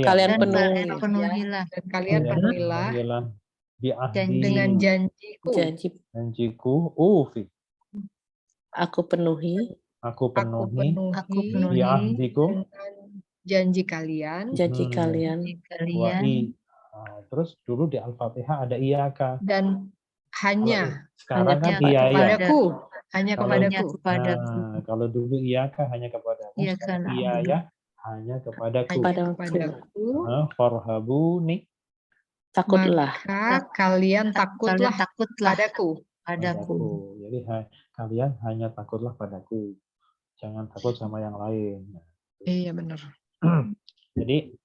Kalian dan penuhi penuhilah dan kalian Ya. penuhilah penuhilah bi'ahdi dengan janjiku. janji. janjiku ufi. Aku penuhi Aku Aku penuhi aku penuhi penuhi bi'ahdikum dengan janji kalian janji Hmm. kalian. wa kalian terus dulu di Al-Fatihah ada iyaka. dan Kalau hanya sekarang kan hanya iya ya. kepada kepadaku, hanya Kalau- hanya kepadaku, kepadaku. Kalau dulu iyaka hanya kepadamu, Iya sekarang kan, iya Abdul. ya hanya kepadaku. hanya Padaku. kepadaku, Farhabuni Takutlah. maka kalian takutlah Kalian takutlah padaku. padaku. Jadi kalian hanya takutlah padaku. Jangan takut sama yang lain. Iya benar. Jadi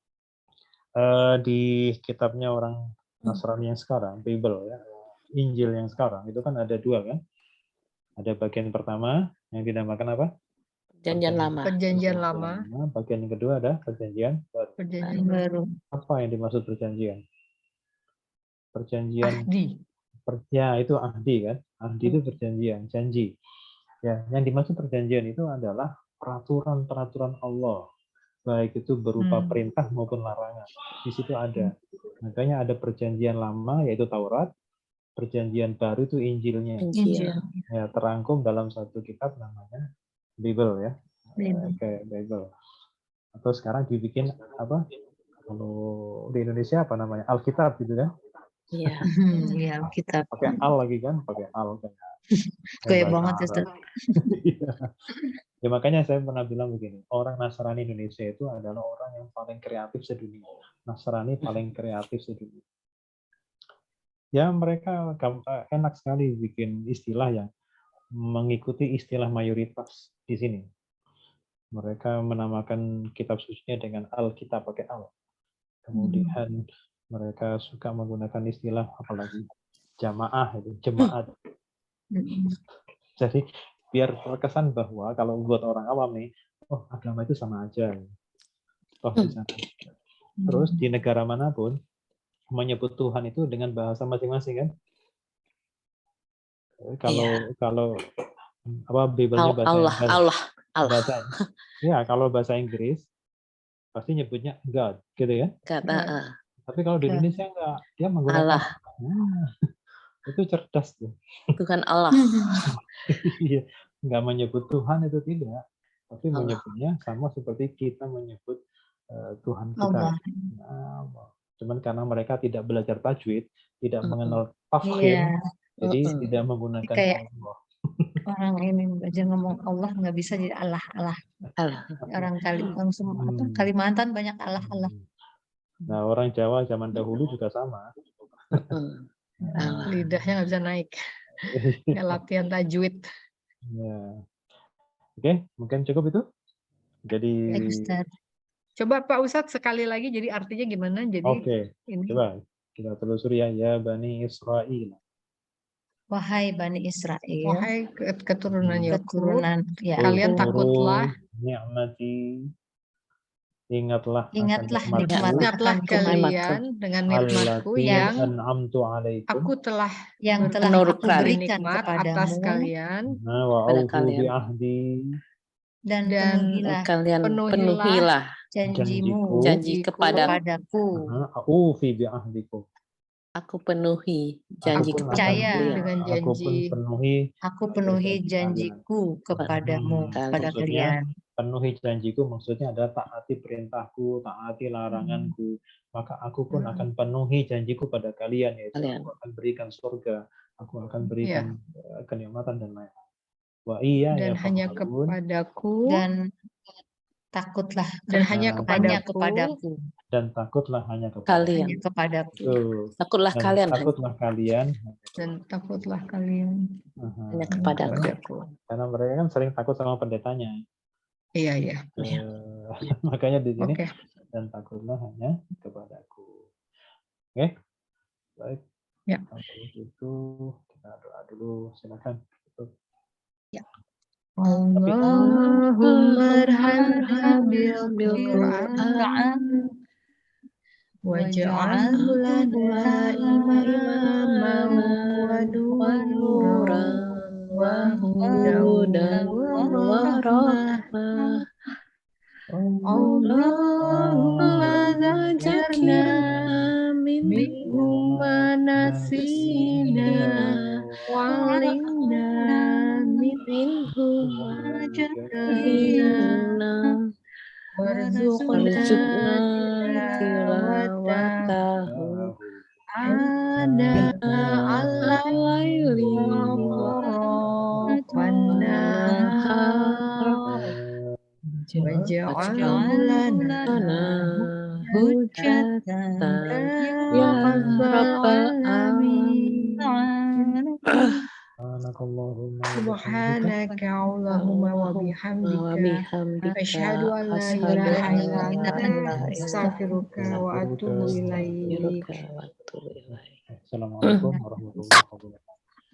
di kitabnya orang Nasrani yang sekarang, Bible ya, Injil yang sekarang itu kan ada dua kan. Ada bagian pertama yang dinamakan apa? Janjian lama. Perjanjian lama, Bagian yang kedua ada perjanjian baru. perjanjian baru, Baru Apa yang dimaksud perjanjian? Perjanjian ahdi. ya itu ahdi kan. Ahdi itu perjanjian, janji. Ya, yang dimaksud perjanjian itu adalah peraturan-peraturan Allah. Baik itu berupa perintah maupun larangan. Di situ ada. Makanya ada perjanjian lama yaitu Taurat, perjanjian baru itu Injilnya. Injil. Ya, terangkum dalam satu kitab namanya Bible ya. Bible. Kayak Bible. Atau sekarang dibikin apa? Kalau di Indonesia apa namanya? Alkitab gitu kan. Iya. Ya, kita Pakai al lagi kan, pakai al kan. kayak bahasa banget Arab. Ustaz. Iya. Ya makanya saya pernah bilang begini, orang Nasrani Indonesia itu adalah orang yang paling kreatif sedunia. Nasrani paling kreatif sedunia. Ya mereka enak sekali bikin istilah yang mengikuti istilah mayoritas di sini. Mereka menamakan kitab sucinya dengan Alkitab pakai al. Kemudian mereka suka menggunakan istilah apalagi jamaah itu, jemaat. Jadi biar terkesan bahwa kalau buat orang awam nih, oh agama itu sama aja. Oh di sana. Terus di negara manapun menyebut Tuhan itu dengan bahasa masing-masing kan. Kalau apa Bible-nya Allah. ya kalau bahasa Inggris pasti nyebutnya God gitu ya. Kata Tapi kalau di Indonesia enggak, dia menggunakan Allah. Itu cerdas tuh. Tuhan Allah. Iya, nggak menyebut Tuhan itu tidak, tapi Allah. menyebutnya sama seperti kita menyebut Tuhan kita. Allah. Cuman karena mereka tidak belajar tajwid, tidak mengenal tafkhim, Iya. jadi tidak menggunakan Kayak Allah. orang ini aja ngomong Allah nggak bisa jadi Allah. Allah. Orang langsung Kalimantan banyak Allah. Nah orang Jawa zaman dahulu juga sama. Allah. Lidahnya nggak bisa naik. Nggak latihan tajwid. Ya. Oke, mungkin cukup itu. Jadi Baik, Ustaz. Coba Pak Ustadz sekali lagi jadi artinya gimana? Jadi oke, ini coba kita telusuri ya Bani Israel. Wahai Bani Israel, wahai keturunan Yakub, keturunan kalian takutlah, Ni'mati, ingatlah ingatlah akan nikmatku, ingatlah nikmat kalian dengan nikmatku allati yang an'amtu alaikum aku telah yang telah aku Menurutkan berikan nikmat atas kepadamu kalian, wa pada aufu kalian. bi ahdi, dan dan penuhilah Kalian penuhilah penuhilah janjimu janji kepada kepadaku. aufi bi ahdikum. aku penuhi janji Aku pun kepada percaya kalian. dengan Aku pun janji penuhi Aku penuhi janji janjiku kepadamu, kalian. kepada Maksudnya, kalian. penuhi janjiku maksudnya adalah taati perintahku, taati laranganku. Maka aku pun akan penuhi janjiku pada kalian, yaitu Kalian. aku akan berikan surga, aku akan berikan kenikmatan dan lain-lain. Wa iya dan ya hanya fa'alun. kepadaku Dan takutlah dan hanya hanya kepadaku kepadaku, Dan takutlah hanya kepada Kalian. hanya kepadaku. Tuh. Takutlah Dan kalian takutlah kalian dan takutlah kalian hanya kepada aku. kepadaku. karena mereka kan sering takut sama pendetanya. Iya. Makanya di sini Oke. dan takutlah hanya kepadaku. Oke, baik. Ya. Kalau itu kita doa dulu, silakan. Allahumma arhamna bil Qur'an waj'alhu lana imaman wa nuran wa hudan wa rahmah Allahumma zakarna minhum manasina walimna minhum jahilna warzuqna tilawatahu ana al-laili wan nahar waja'alna hujjatan ya rabbal alamin. Subhanaka Allahumma wa bihamdika asyhadu an la ilaha illa anta astaghfiruka wa atubu ilaik. Assalamualaikum warahmatullahi wabarakatuh.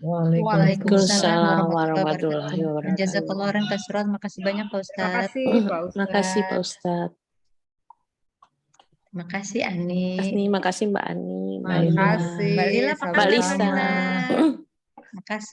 Waalaikumsalam warahmatullahi wabarakatuh. Jazakallah khairan kasiran. Makasih banyak Pak Terima Ustadz. kasih Pak Ustadz. Makasih Pak Ustadz. Makasih Ani. Makasih Mbak Ani, Mbak Terima Ila. kasih. Mbak Lila, apa Sama-sama. kabar Mbak Lila? Makasih.